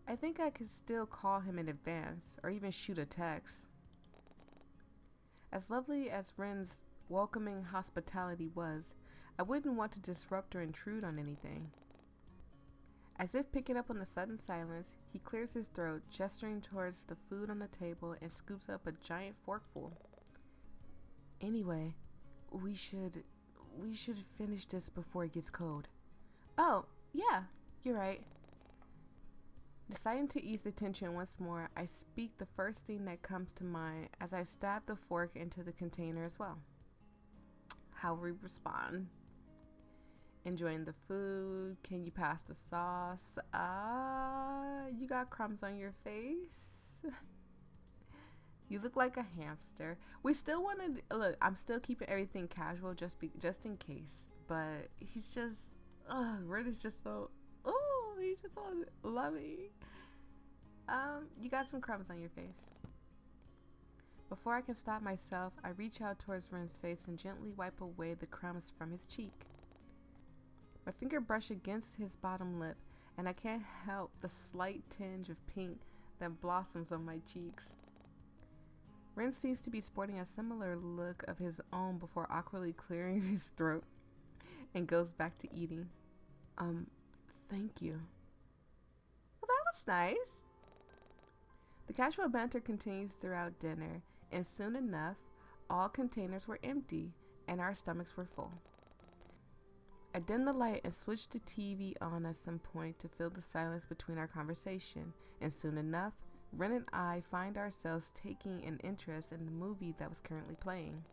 I think I could still call him in advance, or even shoot a text. As lovely as Ren's welcoming hospitality was, I wouldn't want to disrupt or intrude on anything. As if picking up on the sudden silence, he clears his throat, gesturing towards the food on the table, and scoops up a giant forkful. Anyway, we should finish this before it gets cold. Oh, yeah, you're right. Deciding to ease the tension once more, I speak the first thing that comes to mind as I stab the fork into the container as well. How we respond. Enjoying the food? Can you pass the sauce? You got crumbs on your face. You look like a hamster. We still want to look. I'm still keeping everything casual, just in case. But he's just, Red is just so. He's just so loving. You got some crumbs on your face. Before I can stop myself, I reach out towards Ren's face and gently wipe away the crumbs from his cheek. My finger brush against his bottom lip, and I can't help the slight tinge of pink that blossoms on my cheeks. Ren seems to be sporting a similar look of his own before awkwardly clearing his throat and goes back to eating. Thank you. Well, that was nice. The casual banter continues throughout dinner, and soon enough, all containers were empty and our stomachs were full. I dimmed the light and switched the TV on at some point to fill the silence between our conversation, and soon enough, Ren and I find ourselves taking an interest in the movie that was currently playing.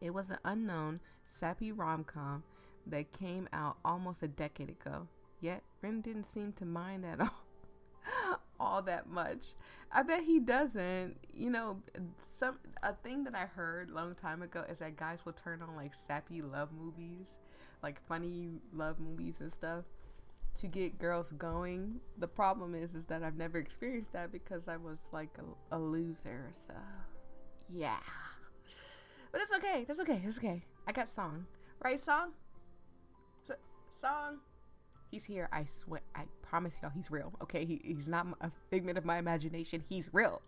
It was an unknown, sappy rom-com that came out almost a decade ago. Yet, Ren didn't seem to mind at all that much. I bet he doesn't. You know, a thing that I heard a long time ago is that guys will turn on like sappy love movies, like funny love movies and stuff, to get girls going. The problem is that I've never experienced that because I was like a loser. So, yeah. But it's okay. That's okay. It's okay. I got Song. Right, Song? Song? He's here. I swear. I promise y'all he's real. Okay? He's not a figment of my imagination. He's real.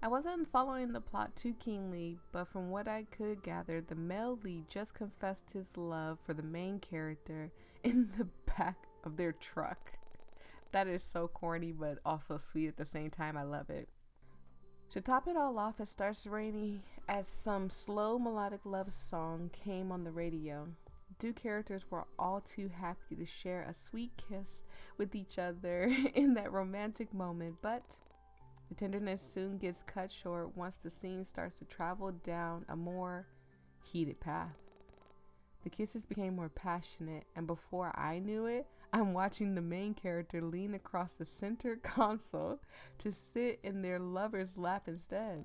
I wasn't following the plot too keenly, but from what I could gather, the male lead just confessed his love for the main character in the back of their truck. That is so corny, but also sweet at the same time. I love it. To top it all off, it starts raining as some slow melodic love song came on the radio. Two characters were all too happy to share a sweet kiss with each other in that romantic moment, but the tenderness soon gets cut short once the scene starts to travel down a more heated path. The kisses became more passionate, and before I knew it, I'm watching the main character lean across the center console to sit in their lover's lap instead.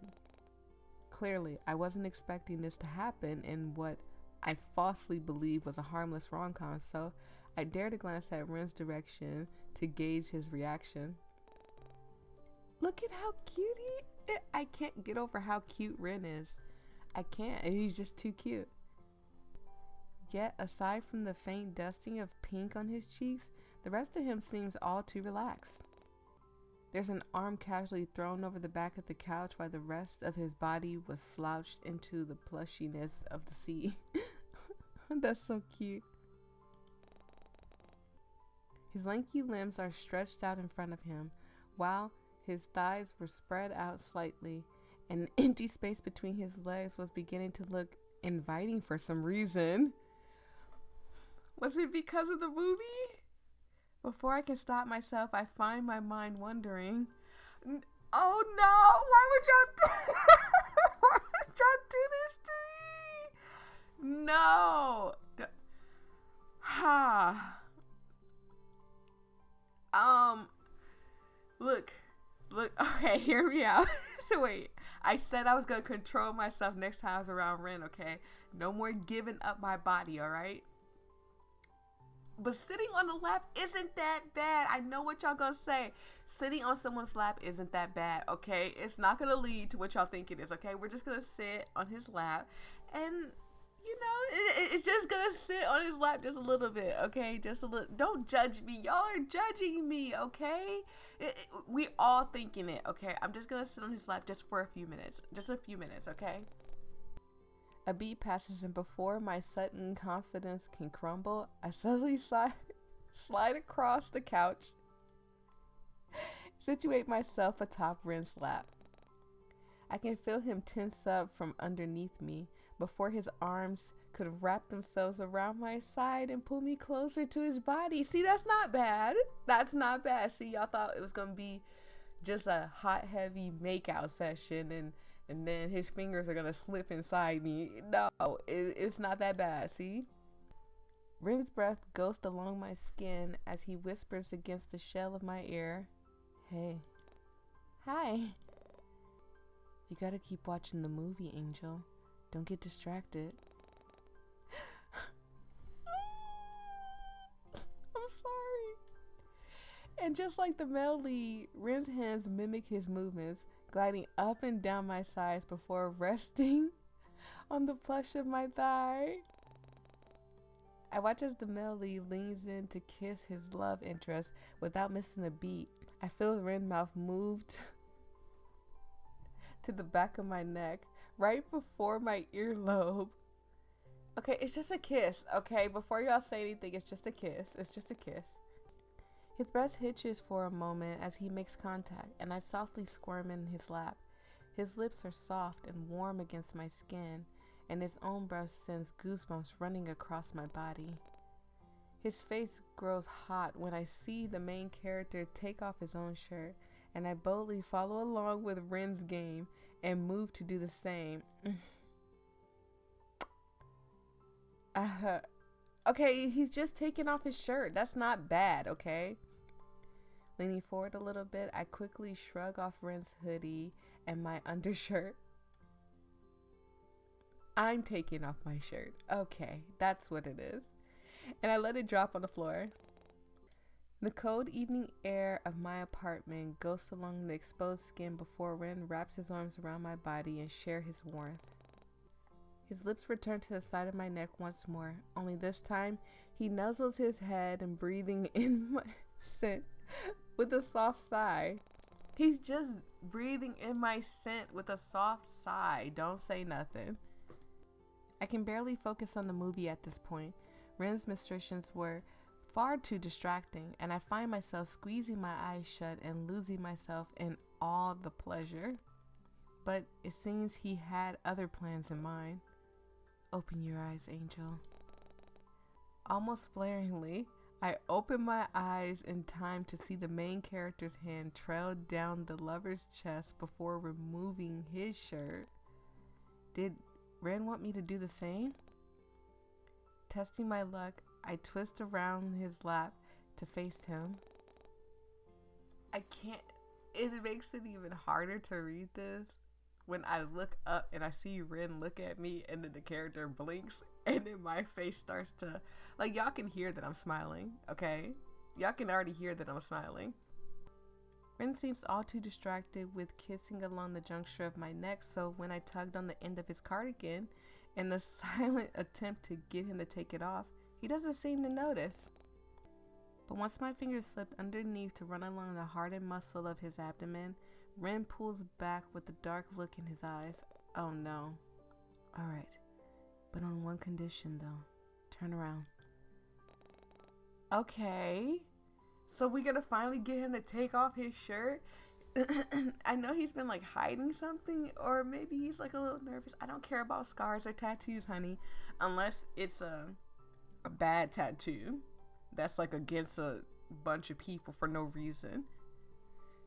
Clearly, I wasn't expecting this to happen in what I falsely believed was a harmless rom-com, so I dared to glance at Ren's direction to gauge his reaction. Look at how cute he is. I can't get over how cute Ren is. I can't. He's just too cute. Yet, aside from the faint dusting of pink on his cheeks, the rest of him seems all too relaxed. There's an arm casually thrown over the back of the couch while the rest of his body was slouched into the plushiness of the sea. That's so cute. His lanky limbs are stretched out in front of him, while his thighs were spread out slightly, and an empty space between his legs was beginning to look inviting for some reason. Was it because of the movie? Before I can stop myself, I find my mind wondering, oh no, why would y'all do this to me? No. Look, okay, hear me out. Wait, I said I was going to control myself next time I was around Ren, okay? No more giving up my body, alright? But sitting on the lap isn't that bad. I know what y'all gonna say. Sitting on someone's lap isn't that bad, okay? It's not gonna lead to what y'all think it is, okay? We're just gonna sit on his lap, and you know, it's just gonna sit on his lap just a little bit, okay? Just a little. Don't judge me. Y'all are judging me, okay? We all thinking it, okay? I'm just gonna sit on his lap just for a few minutes. Just a few minutes, okay? A beat passes, and before my sudden confidence can crumble, I suddenly slide across the couch, situate myself atop Ren's lap. I can feel him tense up from underneath me before his arms could wrap themselves around my side and pull me closer to his body. See, that's not bad. That's not bad. See, y'all thought it was going to be just a hot, heavy makeout session, and then his fingers are going to slip inside me. No, it's not that bad, see? Ren's breath ghosts along my skin as he whispers against the shell of my ear, "Hey. Hi. You gotta keep watching the movie, Angel. Don't get distracted." I'm sorry. And just like the male lead, Ren's hands mimic his movements, gliding up and down my sides before resting on the plush of my thigh. I watch as the male lead leans in to kiss his love interest without missing a beat. I feel Ren's mouth moved to the back of my neck, right before my earlobe. Okay, it's just a kiss, okay? Before y'all say anything, it's just a kiss. It's just a kiss. His breath hitches for a moment as he makes contact, and I softly squirm in his lap. His lips are soft and warm against my skin, and his own breath sends goosebumps running across my body. His face grows hot when I see the main character take off his own shirt, and I boldly follow along with Ren's game and move to do the same. Uh, okay, he's just taking off his shirt. That's not bad, okay? Leaning forward a little bit, I quickly shrug off Ren's hoodie and my undershirt. I'm taking off my shirt. Okay, that's what it is. And I let it drop on the floor. The cold evening air of my apartment ghosts along the exposed skin before Ren wraps his arms around my body and share his warmth. His lips return to the side of my neck once more, only this time he nuzzles his head and breathing in my scent with a soft sigh. He's just breathing in my scent with a soft sigh. Don't say nothing. I can barely focus on the movie at this point. Ren's ministrations were far too distracting, and I find myself squeezing my eyes shut and losing myself in all the pleasure. But it seems he had other plans in mind. Open your eyes, Angel. Almost flaringly, I open my eyes in time to see the main character's hand trail down the lover's chest before removing his shirt. Did Ren want me to do the same? Testing my luck, I twist around his lap to face him. I can't, it makes it even harder to read this when I look up and I see Ren look at me and then the character blinks and then my face starts to, like, y'all can hear that I'm smiling, okay? Y'all can already hear that I'm smiling. Ren seems all too distracted with kissing along the juncture of my neck, so when I tugged on the end of his cardigan in the silent attempt to get him to take it off, he doesn't seem to notice. But once my fingers slipped underneath to run along the hardened muscle of his abdomen, Ren pulls back with a dark look in his eyes. Oh no. Alright, but on one condition though. Turn around. Okay. So we gonna finally get him to take off his shirt? I know he's been like hiding something, or maybe he's like a little nervous. I don't care about scars or tattoos, honey, unless it's a bad tattoo that's like against a bunch of people for no reason.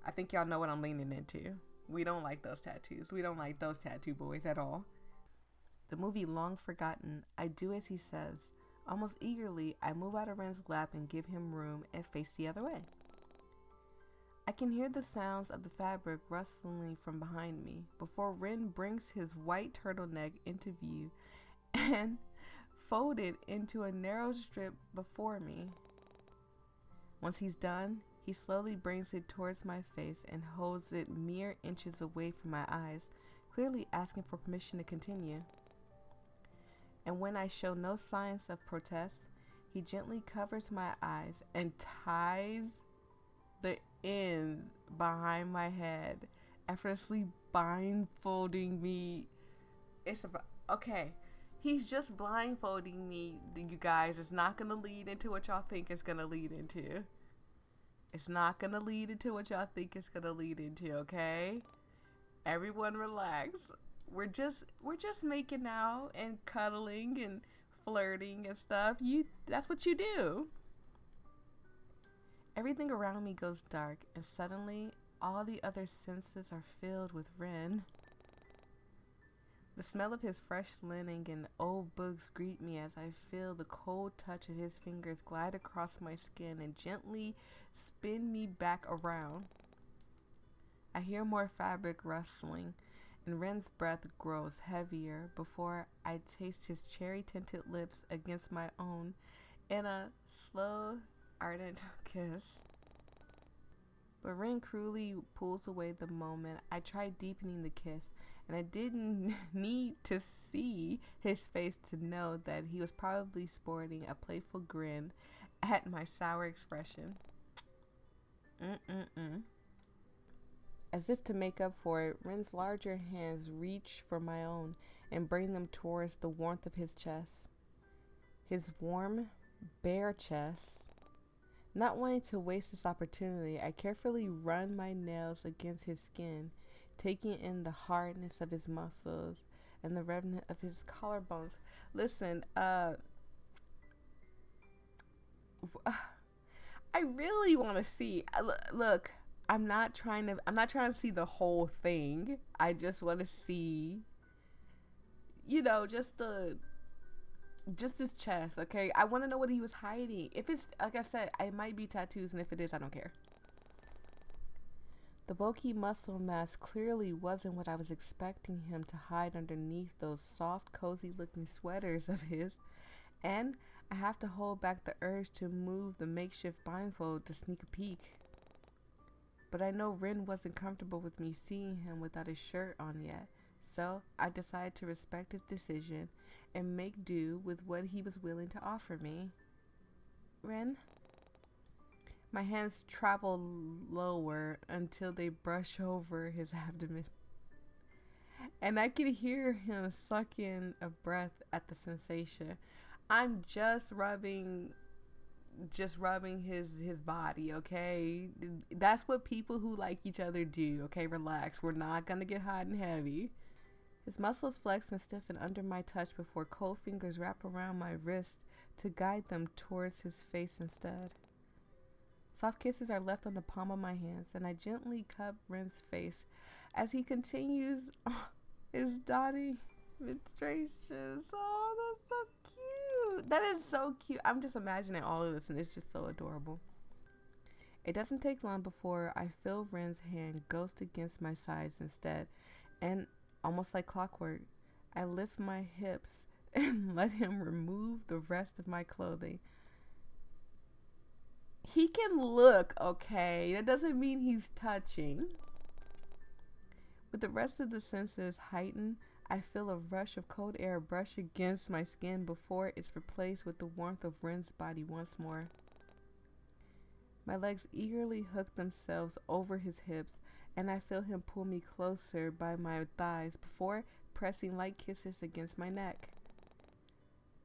I think y'all know what I'm leaning into. We don't like those tattoos. We don't like those tattoo boys at all. The movie long forgotten, I do as he says. Almost eagerly, I move out of Ren's lap and give him room and face the other way. I can hear the sounds of the fabric rustling from behind me before Ren brings his white turtleneck into view and folded into a narrow strip before me. Once he's done, he slowly brings it towards my face and holds it mere inches away from my eyes, clearly asking for permission to continue. And when I show no signs of protest, he gently covers my eyes and ties the ends behind my head, effortlessly blindfolding me. Okay. He's just blindfolding me, you guys. It's not going to lead into what y'all think it's going to lead into. It's not going to lead into what y'all think it's going to lead into, okay? Everyone relax. We're just making out and cuddling and flirting and stuff. That's what you do. Everything around me goes dark, and suddenly all the other senses are filled with Ren. The smell of his fresh linen and old books greet me as I feel the cold touch of his fingers glide across my skin and gently spin me back around. I hear more fabric rustling, and Ren's breath grows heavier before I taste his cherry-tinted lips against my own in a slow, ardent kiss. But Ren cruelly pulls away the moment I try deepening the kiss, and I didn't need to see his face to know that he was probably sporting a playful grin at my sour expression. As if to make up for it, Ren's larger hands reach for my own and bring them towards the warmth of his chest. His warm, bare chest. Not wanting to waste this opportunity, I carefully run my nails against his skin, taking in the hardness of his muscles and the remnant of his collarbones. Listen, I really want to see. Look, I'm not trying to see the whole thing. I just want to see, just Just his chest, okay? I want to know what he was hiding. If it's, like I said, it might be tattoos, and if it is, I don't care. The bulky muscle mass clearly wasn't what I was expecting him to hide underneath those soft, cozy looking sweaters of his, and I have to hold back the urge to move the makeshift blindfold to sneak a peek. But I know Rin wasn't comfortable with me seeing him without his shirt on yet, so I decided to respect his decision and make do with what he was willing to offer me. Rin? My hands travel lower until they brush over his abdomen, and I can hear him suck in a breath at the sensation. I'm just rubbing his body, okay? That's what people who like each other do, okay? Relax. We're not gonna get hot and heavy. His muscles flex and stiffen under my touch before cold fingers wrap around my wrist to guide them towards his face instead. Soft kisses are left on the palm of my hands, and I gently cup Ren's face as he continues his dotty menstruations. Oh, that's so cute. That is so cute. I'm just imagining all of this, and it's just so adorable. It doesn't take long before I feel Ren's hand ghost against my sides instead, and almost like clockwork, I lift my hips and let him remove the rest of my clothing. He can look, okay? That doesn't mean he's touching. With the rest of the senses heightened, I feel a rush of cold air brush against my skin before it's replaced with the warmth of Ren's body once more. My legs eagerly hook themselves over his hips, and I feel him pull me closer by my thighs before pressing light kisses against my neck.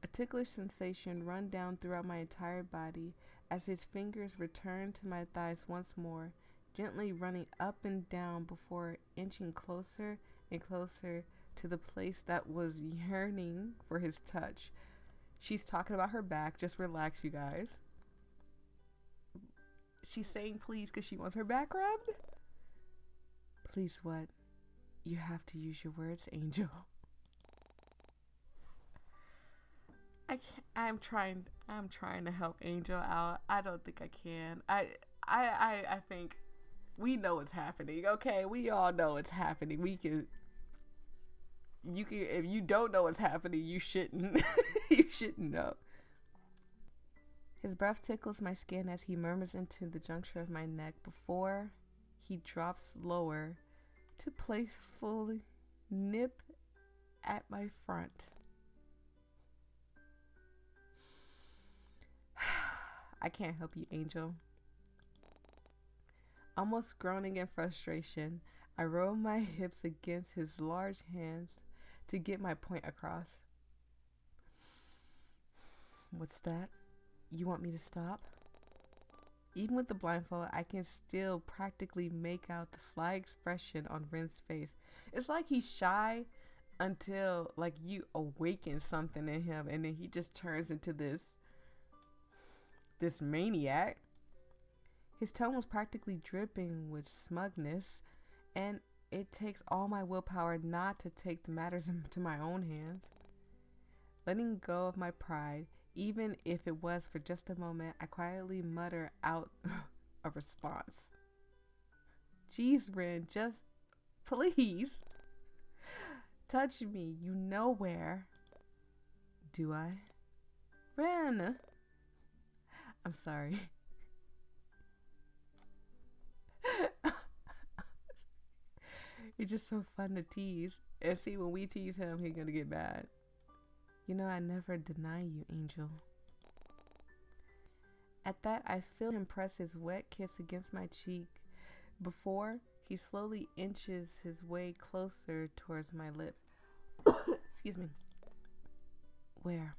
A ticklish sensation run down throughout my entire body as his fingers return to my thighs once more, gently running up and down before inching closer and closer to the place that was yearning for his touch. She's talking about her back. Just relax, you guys. She's saying please because she wants her back rubbed. Please what? You have to use your words, Angel. I'm trying to help Angel out. I don't think I can. I think we know what's happening. Okay, we all know what's happening. You can if you don't know what's happening, you shouldn't. You shouldn't know. His breath tickles my skin as he murmurs into the juncture of my neck before he drops lower to playfully nip at my front. I can't help you, Angel. Almost groaning in frustration, I roll my hips against his large hands to get my point across. What's that? You want me to stop? Even with the blindfold, I can still practically make out the sly expression on Ren's face. It's like he's shy until like you awaken something in him, and then he just turns into this maniac. His tone was practically dripping with smugness, and it takes all my willpower not to take the matters into my own hands. Letting go of my pride, even if it was for just a moment, I quietly mutter out a response. Jeez, Ren, just please touch me. You know where. Do I? Ren! I'm sorry. You're just so fun to tease. And see, when we tease him, he's gonna get mad. You know, I never deny you, Angel. At that, I feel him press his wet kiss against my cheek before he slowly inches his way closer towards my lips. Excuse me. Where?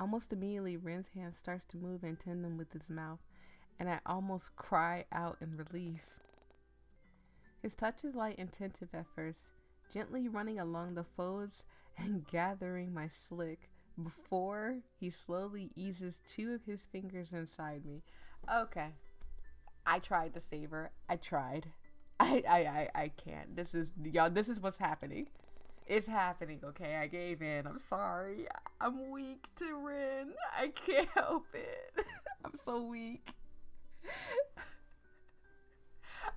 Almost immediately, Ren's hand starts to move in tandem with his mouth, and I almost cry out in relief. His touch is light and tentative at first, gently running along the folds and gathering my slick before he slowly eases two of his fingers inside me. Okay. I tried to save her. I tried. I can't. This is what's happening. It's happening, okay? I gave in. I'm sorry. I'm weak to Ren. I can't help it. I'm so weak.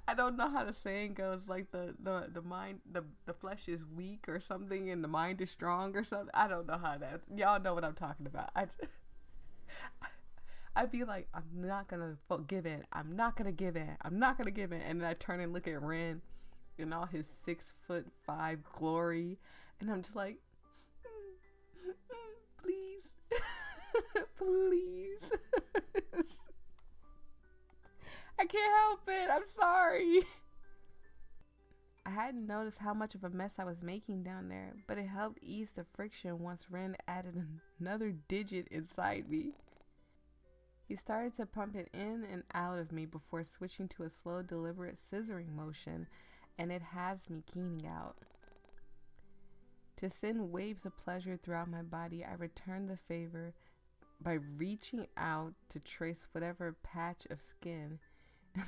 I don't know how the saying goes, like the mind, the flesh is weak or something and the mind is strong or something. I don't know how that, y'all know what I'm talking about. I'd be like, I'm not gonna give in. I'm not gonna give in. I'm not gonna give in. And then I turn and look at Ren in all his 6'5" glory, and I'm just like, please, please. I can't help it. I'm sorry. I hadn't noticed how much of a mess I was making down there, but it helped ease the friction once Ren added another digit inside me. He started to pump it in and out of me before switching to a slow, deliberate scissoring motion, and it has me keening out. To send waves of pleasure throughout my body, I returned the favor by reaching out to trace whatever patch of skin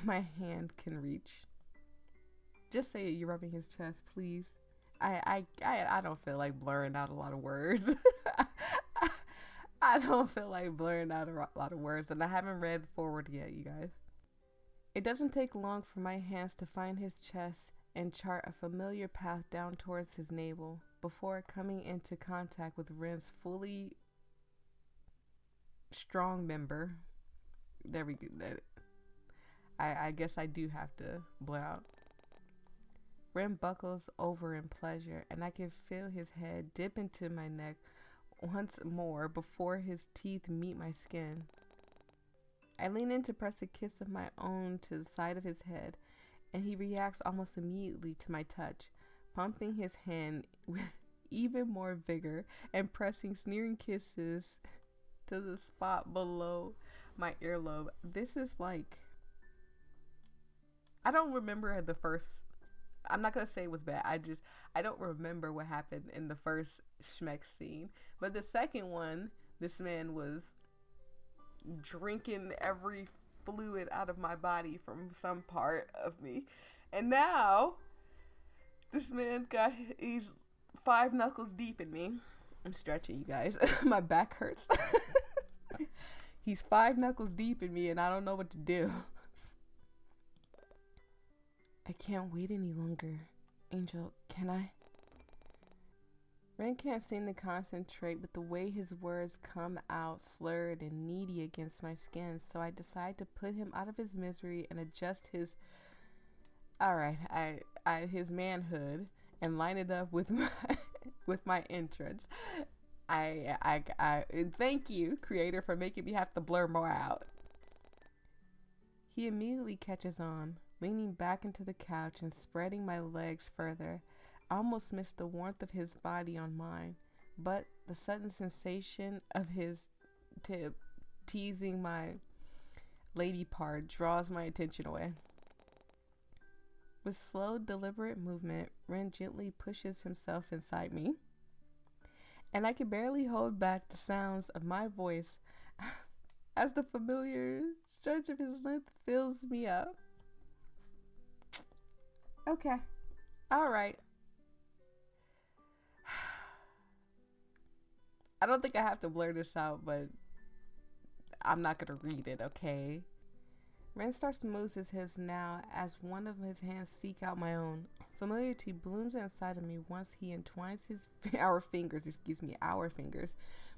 my hand can reach. Just say it, you're rubbing his chest, please. I don't feel like blurring out a lot of words. I don't feel like blurring out a lot of words, and I haven't read forward yet, you guys. It doesn't take long for my hands to find his chest and chart a familiar path down towards his navel before coming into contact with Ren's fully strong member. There we go. I guess I do have to blur out. Ren buckles over in pleasure, and I can feel his head dip into my neck once more before his teeth meet my skin. I lean in to press a kiss of my own to the side of his head, and he reacts almost immediately to my touch, pumping his hand with even more vigor and pressing sneering kisses to the spot below my earlobe. This is like, I don't remember the first, I'm not gonna say it was bad. I don't remember what happened in the first schmeck scene. But the second one, this man was drinking every fluid out of my body from some part of me. And now, this man he's 5 knuckles deep in me. I'm stretching, you guys. My back hurts. He's 5 knuckles deep in me, and I don't know what to do. I can't wait any longer. Angel, can I? Ren can't seem to concentrate with the way his words come out slurred and needy against my skin, so I decide to put him out of his misery and adjust his his manhood and line it up with my entrance. I thank you, creator, for making me have to blur more out. He immediately catches on, leaning back into the couch and spreading my legs further. I almost missed the warmth of his body on mine, but the sudden sensation of his tip teasing my lady part draws my attention away. With slow, deliberate movement, Ren gently pushes himself inside me, and I can barely hold back the sounds of my voice as the familiar stretch of his length fills me up. Okay. All right. I don't think I have to blur this out, but I'm not going to read it, okay? Ren starts to move his hips now as one of his hands seek out my own. Familiarity blooms inside of me once he entwines our fingers,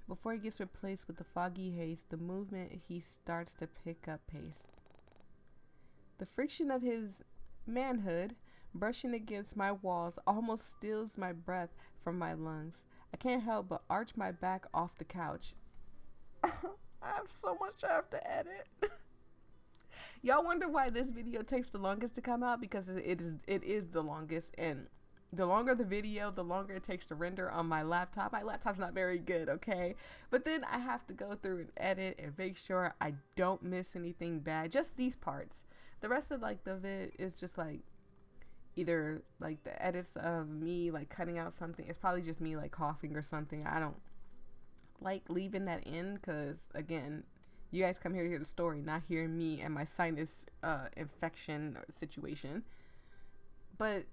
before he gets replaced with the foggy haze. The movement, he starts to pick up pace. The friction of his manhood brushing against my walls almost steals my breath from my lungs. I can't help but arch my back off the couch. I have so much I have to edit. Y'all wonder why this video takes the longest to come out? Because it is the longest, and the longer the video, the longer it takes to render on my laptop. My laptop's not very good, okay? But then I have to go through and edit and make sure I don't miss anything bad. Just these parts. The rest of like the vid is just like either like the edits of me like cutting out something. It's probably just me like coughing or something. I don't like leaving that in because, again, you guys come here to hear the story, not hear me and my sinus infection situation. But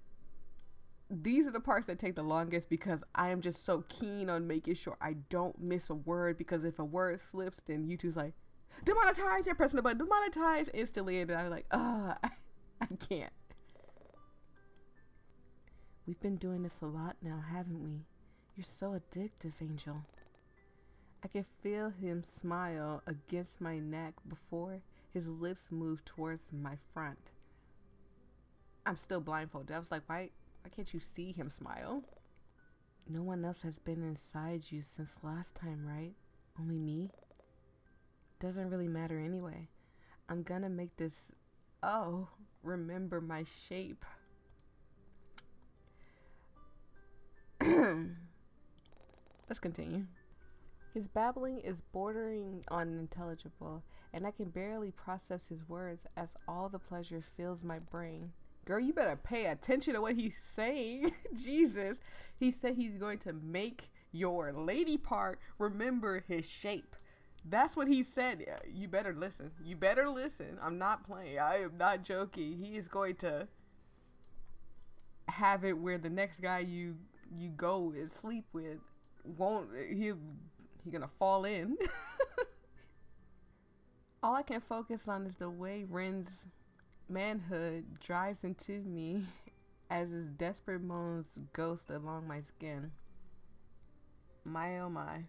these are the parts that take the longest because I am just so keen on making sure I don't miss a word, because if a word slips, then YouTube's like, demonetize, they're pressing the button, demonetize instantly, and I'm like, I can't. We've been doing this a lot now, haven't we? You're so addictive, Angel. I can feel him smile against my neck before his lips move towards my front. I'm still blindfolded. I was like, why can't you see him smile? No one else has been inside you since last time, right? Only me? Doesn't really matter anyway. I'm gonna make this, remember my shape. Let's continue. His babbling is bordering on unintelligible, and I can barely process his words as all the pleasure fills my brain. Girl, you better pay attention to what he's saying. Jesus. He said he's going to make your lady part remember his shape. That's what he said. You better listen. You better listen. I'm not playing. I am not joking. He is going to have it where the next guy you go and sleep with he gonna fall in. All I can focus on is the way Ren's manhood drives into me as his desperate moans ghost along my skin. My oh my.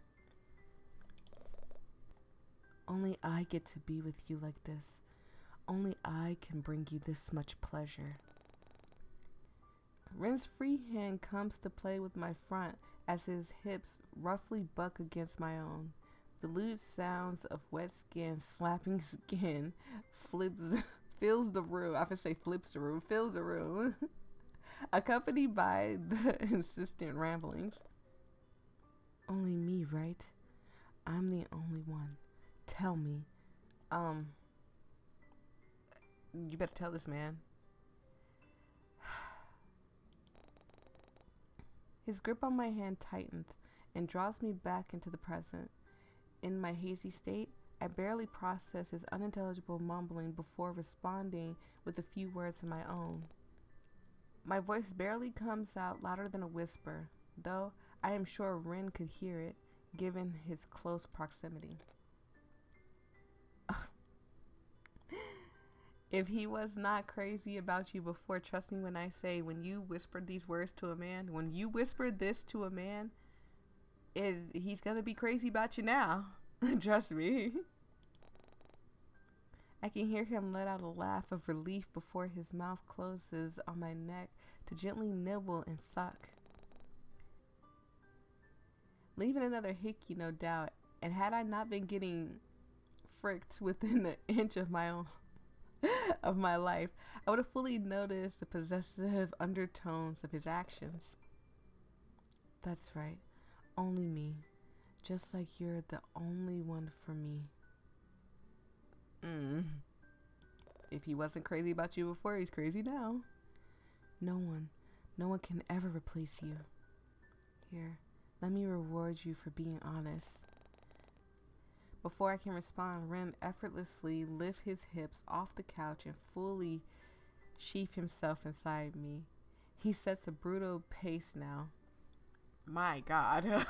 Only I get to be with you like this. Only I can bring you this much pleasure. Ren's free hand comes to play with my front as his hips roughly buck against my own. The lewd sounds of wet skin slapping skin fills the room. I would say flips the room, fills the room. Accompanied by the insistent ramblings. Only me, right? I'm the only one. Tell me. You better tell this man. His grip on my hand tightens and draws me back into the present. In my hazy state, I barely process his unintelligible mumbling before responding with a few words of my own. My voice barely comes out louder than a whisper, though I am sure Ren could hear it, given his close proximity. If he was not crazy about you before, trust me when I say, when you whispered these words to a man, when you whispered this to a man, he's gonna be crazy about you now. Trust me. I can hear him let out a laugh of relief before his mouth closes on my neck to gently nibble and suck. Leaving another hickey, no doubt, and had I not been getting fricked within an inch of my own of my life, I would have fully noticed the possessive undertones of his actions. That's right, only me, just like you're the only one for me. If he wasn't crazy about you before, he's crazy now. No one can ever replace you. Here, let me reward you for being honest. Before I can respond, Rem effortlessly lifts his hips off the couch and fully sheath himself inside me. He sets a brutal pace now. My God.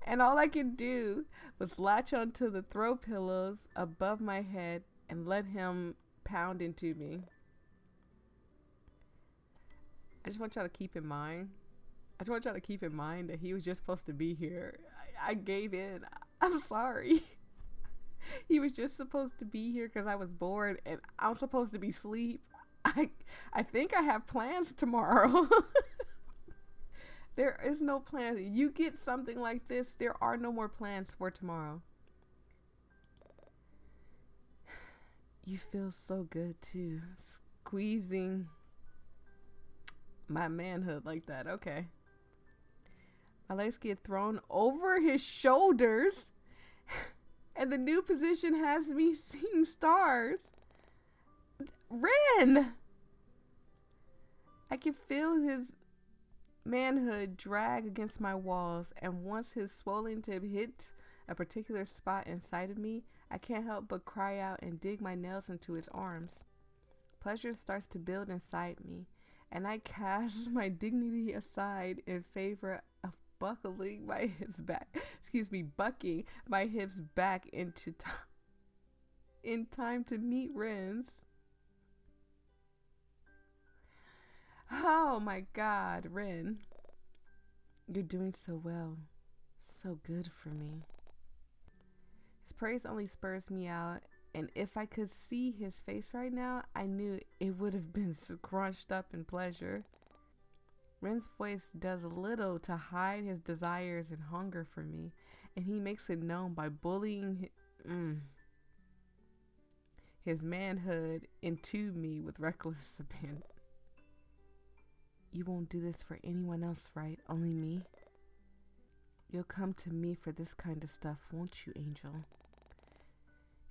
And all I could do was latch onto the throw pillows above my head and let him pound into me. I just want y'all to keep in mind that he was just supposed to be here. I gave in. I'm sorry. He was just supposed to be here because I was bored and I'm supposed to be asleep. I think I have plans tomorrow. There is no plan. You get something like this, there are no more plans for tomorrow. You feel so good too, squeezing my manhood like that. Okay. My legs get thrown over his shoulders, and the new position has me seeing stars. Ren! I can feel his manhood drag against my walls, and once his swollen tip hits a particular spot inside of me, I can't help but cry out and dig my nails into his arms. Pleasure starts to build inside me and I cast my dignity aside in favor of buckling my hips back. Bucking my hips back in time to meet Ren's. Oh my God, Ren. You're doing so well. So good for me. His praise only spurs me out, and if I could see his face right now, I knew it would have been scrunched up in pleasure. Ren's voice does little to hide his desires and hunger for me, and he makes it known by bullying his manhood into me with reckless abandon. You won't do this for anyone else, right? Only me? You'll come to me for this kind of stuff, won't you, Angel?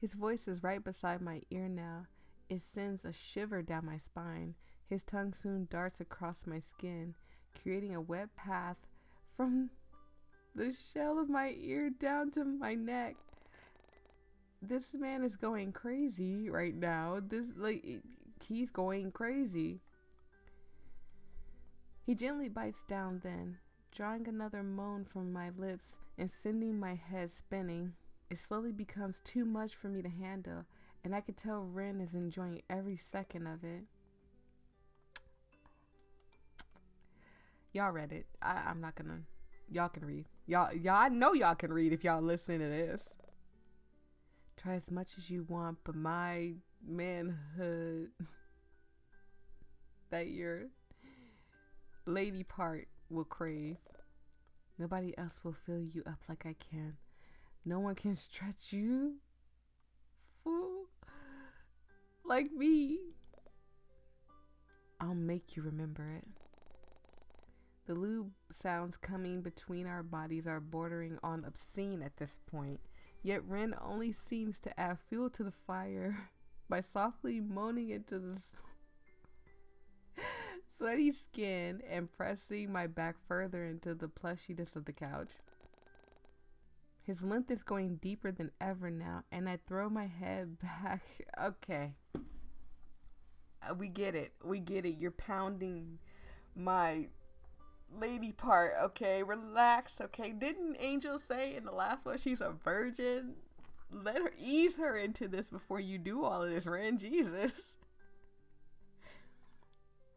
His voice is right beside my ear now. It sends a shiver down my spine. His tongue soon darts across my skin, creating a wet path from the shell of my ear down to my neck. This man is going crazy right now. He's going crazy. He gently bites down then, drawing another moan from my lips and sending my head spinning. It slowly becomes too much for me to handle, and I could tell Ren is enjoying every second of it. Y'all read it. I'm not gonna. Y'all can read. Y'all, I know y'all can read if y'all listening to this. Try as much as you want, but my manhood, that your lady part will crave. Nobody else will fill you up like I can. No one can stretch you, fool, like me. I'll make you remember it. The lube sounds coming between our bodies are bordering on obscene at this point. Yet Ren only seems to add fuel to the fire by softly moaning into the sweaty skin and pressing my back further into the plushiness of the couch. His length is going deeper than ever now, and I throw my head back. Okay. We get it. You're pounding my lady part. Okay, relax. Okay, didn't Angel say in the last one she's a virgin? Let her ease her into this before you do all of this, Ren. Jesus.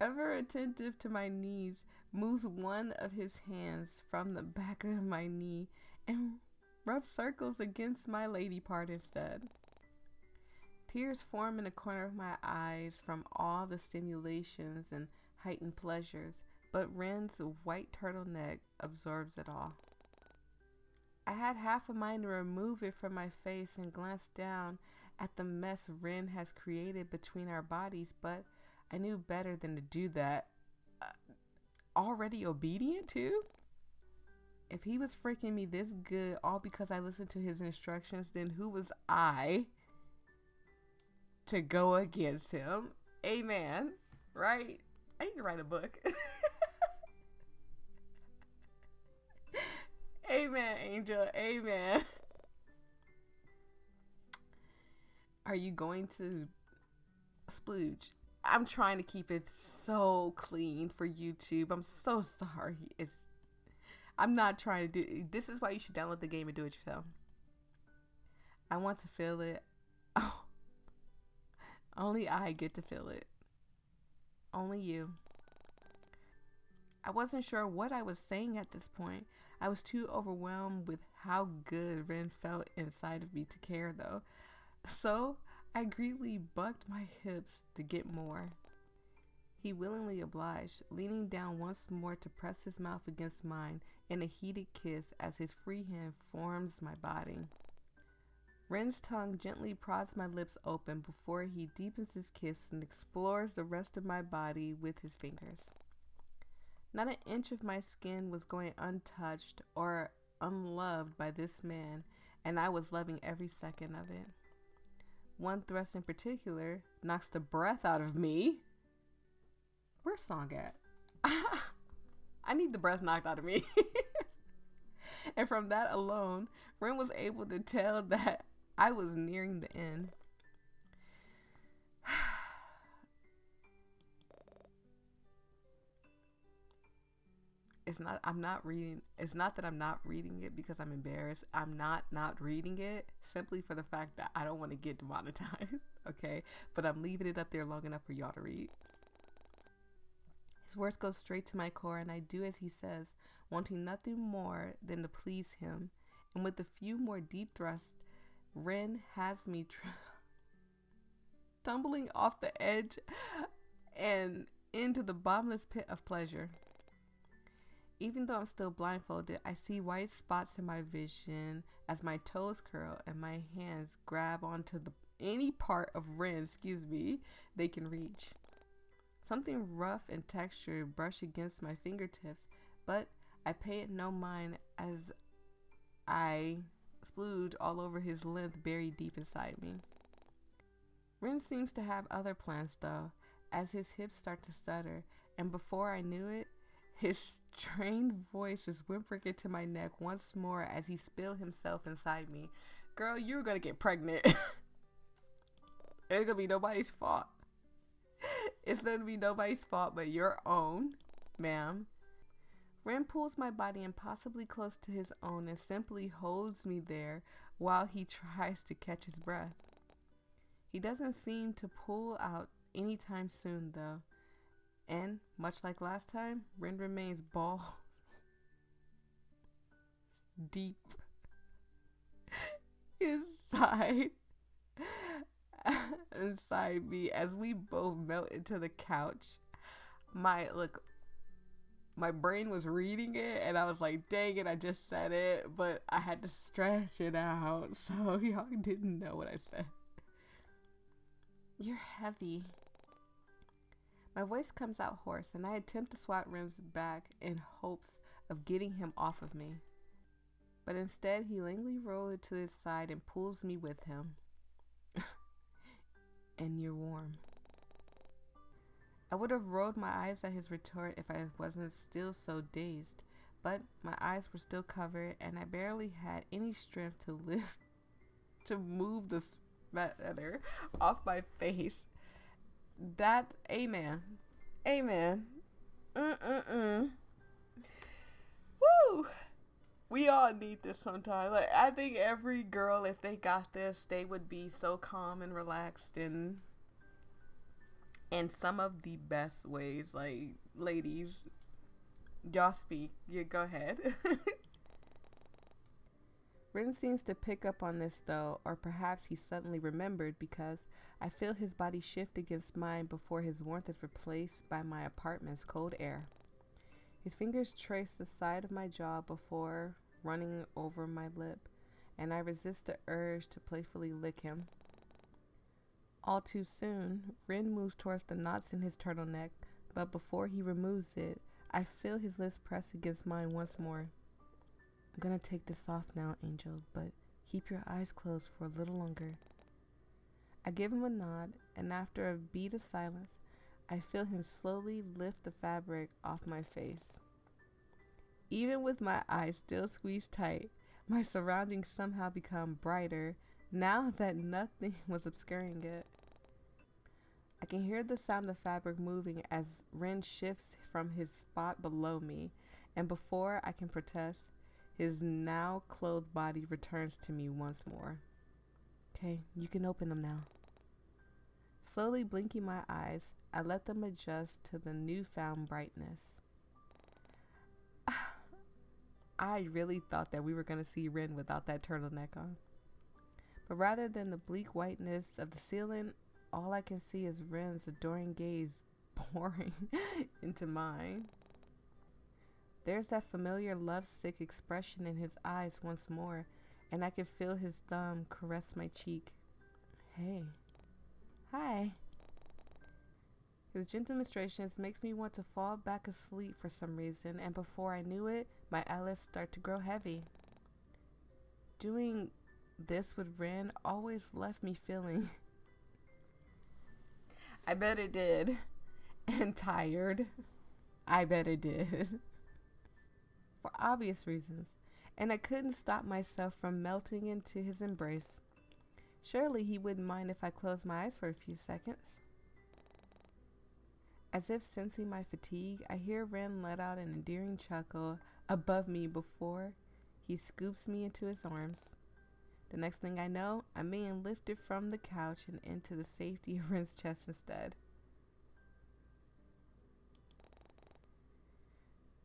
Ever attentive to my knees, moves one of his hands from the back of my knee and rubs circles against my lady part instead. Tears form in the corner of my eyes from all the stimulations and heightened pleasures, but Ren's white turtleneck absorbs it all. I had half a mind to remove it from my face and glance down at the mess Ren has created between our bodies, but I knew better than to do that. Already obedient too? If he was freaking me this good all because I listened to his instructions, then who was I to go against him? Amen. Right? I need to write a book. Amen, Angel. Amen. Are you going to splooge? I'm trying to keep it so clean for YouTube. I'm so sorry. I'm not trying to do. This is why you should download the game and do it yourself. I want to feel it. Oh, only I get to feel it. Only you. I wasn't sure what I was saying at this point. I was too overwhelmed with how good Ren felt inside of me to care though. So I greedily bucked my hips to get more. He willingly obliged, leaning down once more to press his mouth against mine in a heated kiss as his free hand forms my body. Ren's tongue gently prods my lips open before he deepens his kiss and explores the rest of my body with his fingers. Not an inch of my skin was going untouched or unloved by this man, and I was loving every second of it. One thrust in particular knocks the breath out of me. Where's Song at? I need the breath knocked out of me. And from that alone, Ren was able to tell that I was nearing the end. I'm not reading. It's not that I'm not reading it because I'm embarrassed. I'm not reading it simply for the fact that I don't want to get demonetized. Okay. But I'm leaving it up there long enough for y'all to read. His words go straight to my core, and I do as he says, wanting nothing more than to please him. And with a few more deep thrusts, Ren has me tumbling off the edge and into the bottomless pit of pleasure. Even though I'm still blindfolded, I see white spots in my vision as my toes curl and my hands grab onto any part of Ren, they can reach. Something rough and textured brush against my fingertips, but I pay it no mind as I splooge all over his length buried deep inside me. Ren seems to have other plans though, as his hips start to stutter, and before I knew it, his strained voice is whimpering into my neck once more as he spilled himself inside me. Girl, you're gonna get pregnant. It's gonna be nobody's fault. It's gonna be nobody's fault but your own, ma'am. Ren pulls my body impossibly close to his own and simply holds me there while he tries to catch his breath. He doesn't seem to pull out anytime soon though, and much like last time, Ren remains balls deep inside me as we both melt into the couch. My brain was reading it and I was like, dang it, I just said it, but I had to stretch it out so y'all didn't know what I said. You're heavy. My voice comes out hoarse and I attempt to swat Ren's back in hopes of getting him off of me. But instead, he lamely rolls to his side and pulls me with him. And you're warm. I would have rolled my eyes at his retort if I wasn't still so dazed, but my eyes were still covered and I barely had any strength to move the sweater off my face. That, amen. Woo! We all need this sometimes. Like, I think every girl, if they got this, they would be so calm and relaxed and in some of the best ways. Like, ladies, y'all speak. You go ahead. Ren seems to pick up on this though, or perhaps he suddenly remembered because I feel his body shift against mine before his warmth is replaced by my apartment's cold air. His fingers trace the side of my jaw before running over my lip, and I resist the urge to playfully lick him. All too soon, Ren moves towards the knots in his turtleneck, but before he removes it, I feel his lips press against mine once more. I'm gonna take this off now, Angel, but keep your eyes closed for a little longer. I give him a nod, and after a beat of silence, I feel him slowly lift the fabric off my face. Even with my eyes still squeezed tight, my surroundings somehow become brighter now that nothing was obscuring it. I can hear the sound of fabric moving as Ren shifts from his spot below me, and before I can protest, his now clothed body returns to me once more. Okay, you can open them now. Slowly blinking my eyes, I let them adjust to the newfound brightness. I really thought that we were going to see Ren without that turtleneck on. But rather than the bleak whiteness of the ceiling, all I can see is Ren's adoring gaze boring into mine. There's that familiar lovesick expression in his eyes once more, and I can feel his thumb caress my cheek. Hey. Hi. His gentle demonstrations makes me want to fall back asleep for some reason, and before I knew it, my eyelids start to grow heavy. Doing this with Ren always left me feeling I bet it did. And tired. I bet it did. For obvious reasons, and I couldn't stop myself from melting into his embrace. Surely he wouldn't mind if I closed my eyes for a few seconds. As if sensing my fatigue, I hear Ren let out an endearing chuckle above me before he scoops me into his arms. The next thing I know, I'm being lifted from the couch and into the safety of Ren's chest instead.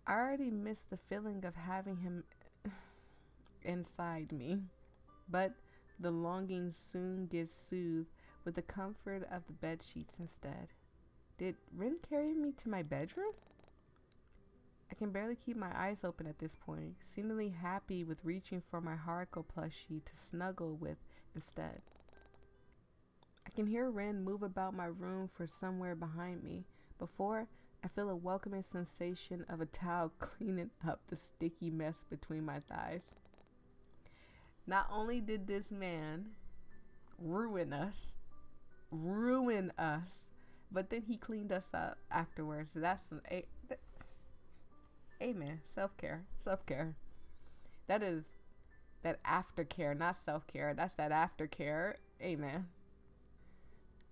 I already missed the feeling of having him inside me, but the longing soon gets soothed with the comfort of the bed sheets instead. Did Ren carry me to my bedroom? I can barely keep my eyes open at this point, seemingly happy with reaching for my Haruko plushie to snuggle with instead. I can hear Ren move about my room for somewhere behind me before I feel a welcoming sensation of a towel cleaning up the sticky mess between my thighs. Not only did this man ruin us, but then he cleaned us up afterwards. That's some amen. Self-care. That is that aftercare, not self-care. That's that aftercare. Amen.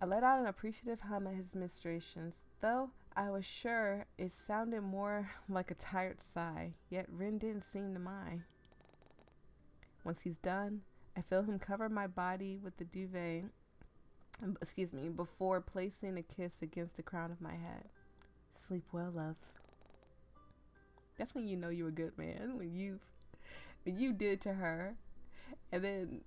I let out an appreciative hum at his ministrations, though I was sure it sounded more like a tired sigh, yet Ren didn't seem to mind. Once he's done, I feel him cover my body with the duvet, before placing a kiss against the crown of my head. Sleep well, love. That's when you know you're a good man, when you did it to her, and then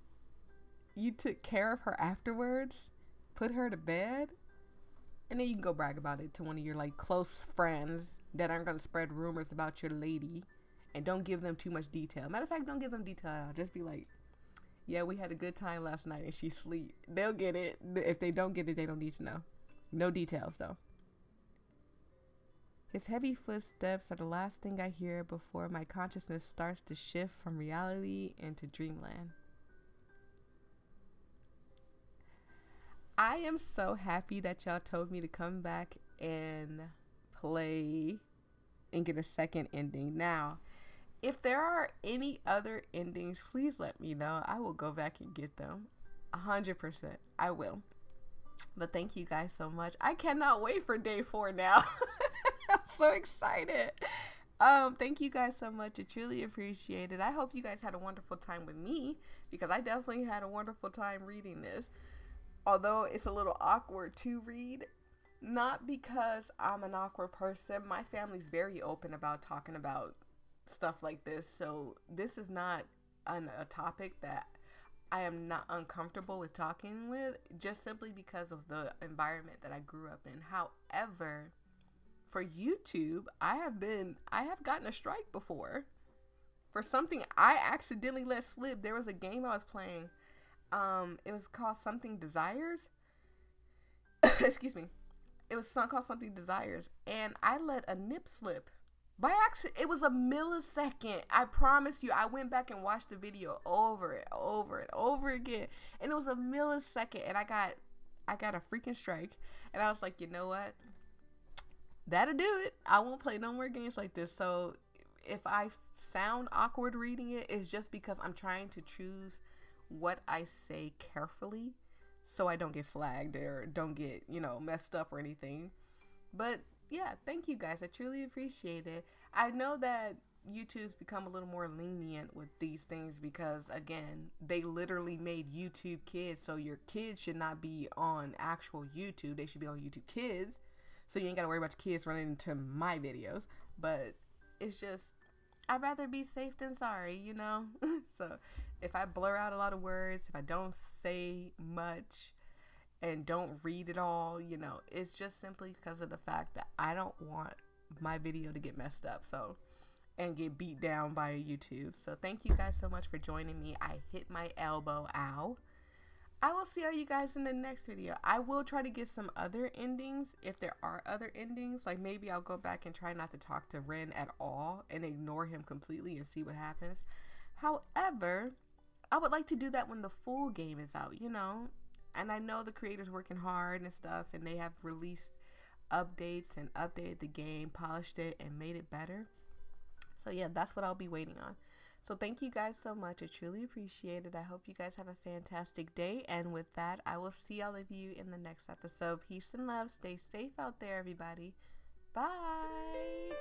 you took care of her afterwards, put her to bed, and then you can go brag about it to one of your like close friends that aren't gonna spread rumors about your lady, and don't give them too much detail. Matter of fact, don't give them detail. Just be like, yeah, we had a good time last night and she's asleep. They'll get it. If they don't get it, they don't need to know. No details though. His heavy footsteps are the last thing I hear before my consciousness starts to shift from reality into dreamland. I am so happy that y'all told me to come back and play and get a second ending. Now, if there are any other endings, please let me know. I will go back and get them. 100%. I will. But thank you guys so much. I cannot wait for day 4 now. I'm so excited. Thank you guys so much. I truly appreciate it. I hope you guys had a wonderful time with me, because I definitely had a wonderful time reading this. Although it's a little awkward to read. Not because I'm an awkward person. My family's very open about talking about stuff like this, so this is not a topic that I am not uncomfortable with talking with, just simply because of the environment that I grew up in. However, for YouTube, I have gotten a strike before for something I accidentally let slip. There was a game I was playing, it was called Something Desires. Excuse me. It was called Something Desires, and I let a nip slip by accident. It was a millisecond. I promise you, I went back and watched the video over and over again, and it was a millisecond, and I got a freaking strike. And I was like, you know what? That'll do it. I won't play no more games like this. So if I sound awkward reading it, it's just because I'm trying to choose what I say carefully, so I don't get flagged or don't get, messed up or anything. But yeah, thank you guys. I truly appreciate it. I know that YouTube's become a little more lenient with these things because, again, they literally made YouTube Kids, so your kids should not be on actual YouTube. They should be on YouTube Kids, so you ain't got to worry about your kids running into my videos. But it's just, I'd rather be safe than sorry, So if I blur out a lot of words, if I don't say much and don't read it all, it's just simply because of the fact that I don't want my video to get messed up, and get beat down by YouTube. So thank you guys so much for joining me. I hit my elbow. Ow. I will see all you guys in the next video. I will try to get some other endings if there are other endings. Like maybe I'll go back and try not to talk to Ren at all and ignore him completely and see what happens. However, I would like to do that when the full game is out, And I know the creator's working hard and stuff, and they have released updates and updated the game, polished it, and made it better. So yeah, that's what I'll be waiting on. So thank you guys so much. I truly appreciate it. I hope you guys have a fantastic day. And with that, I will see all of you in the next episode. Peace and love. Stay safe out there, everybody. Bye.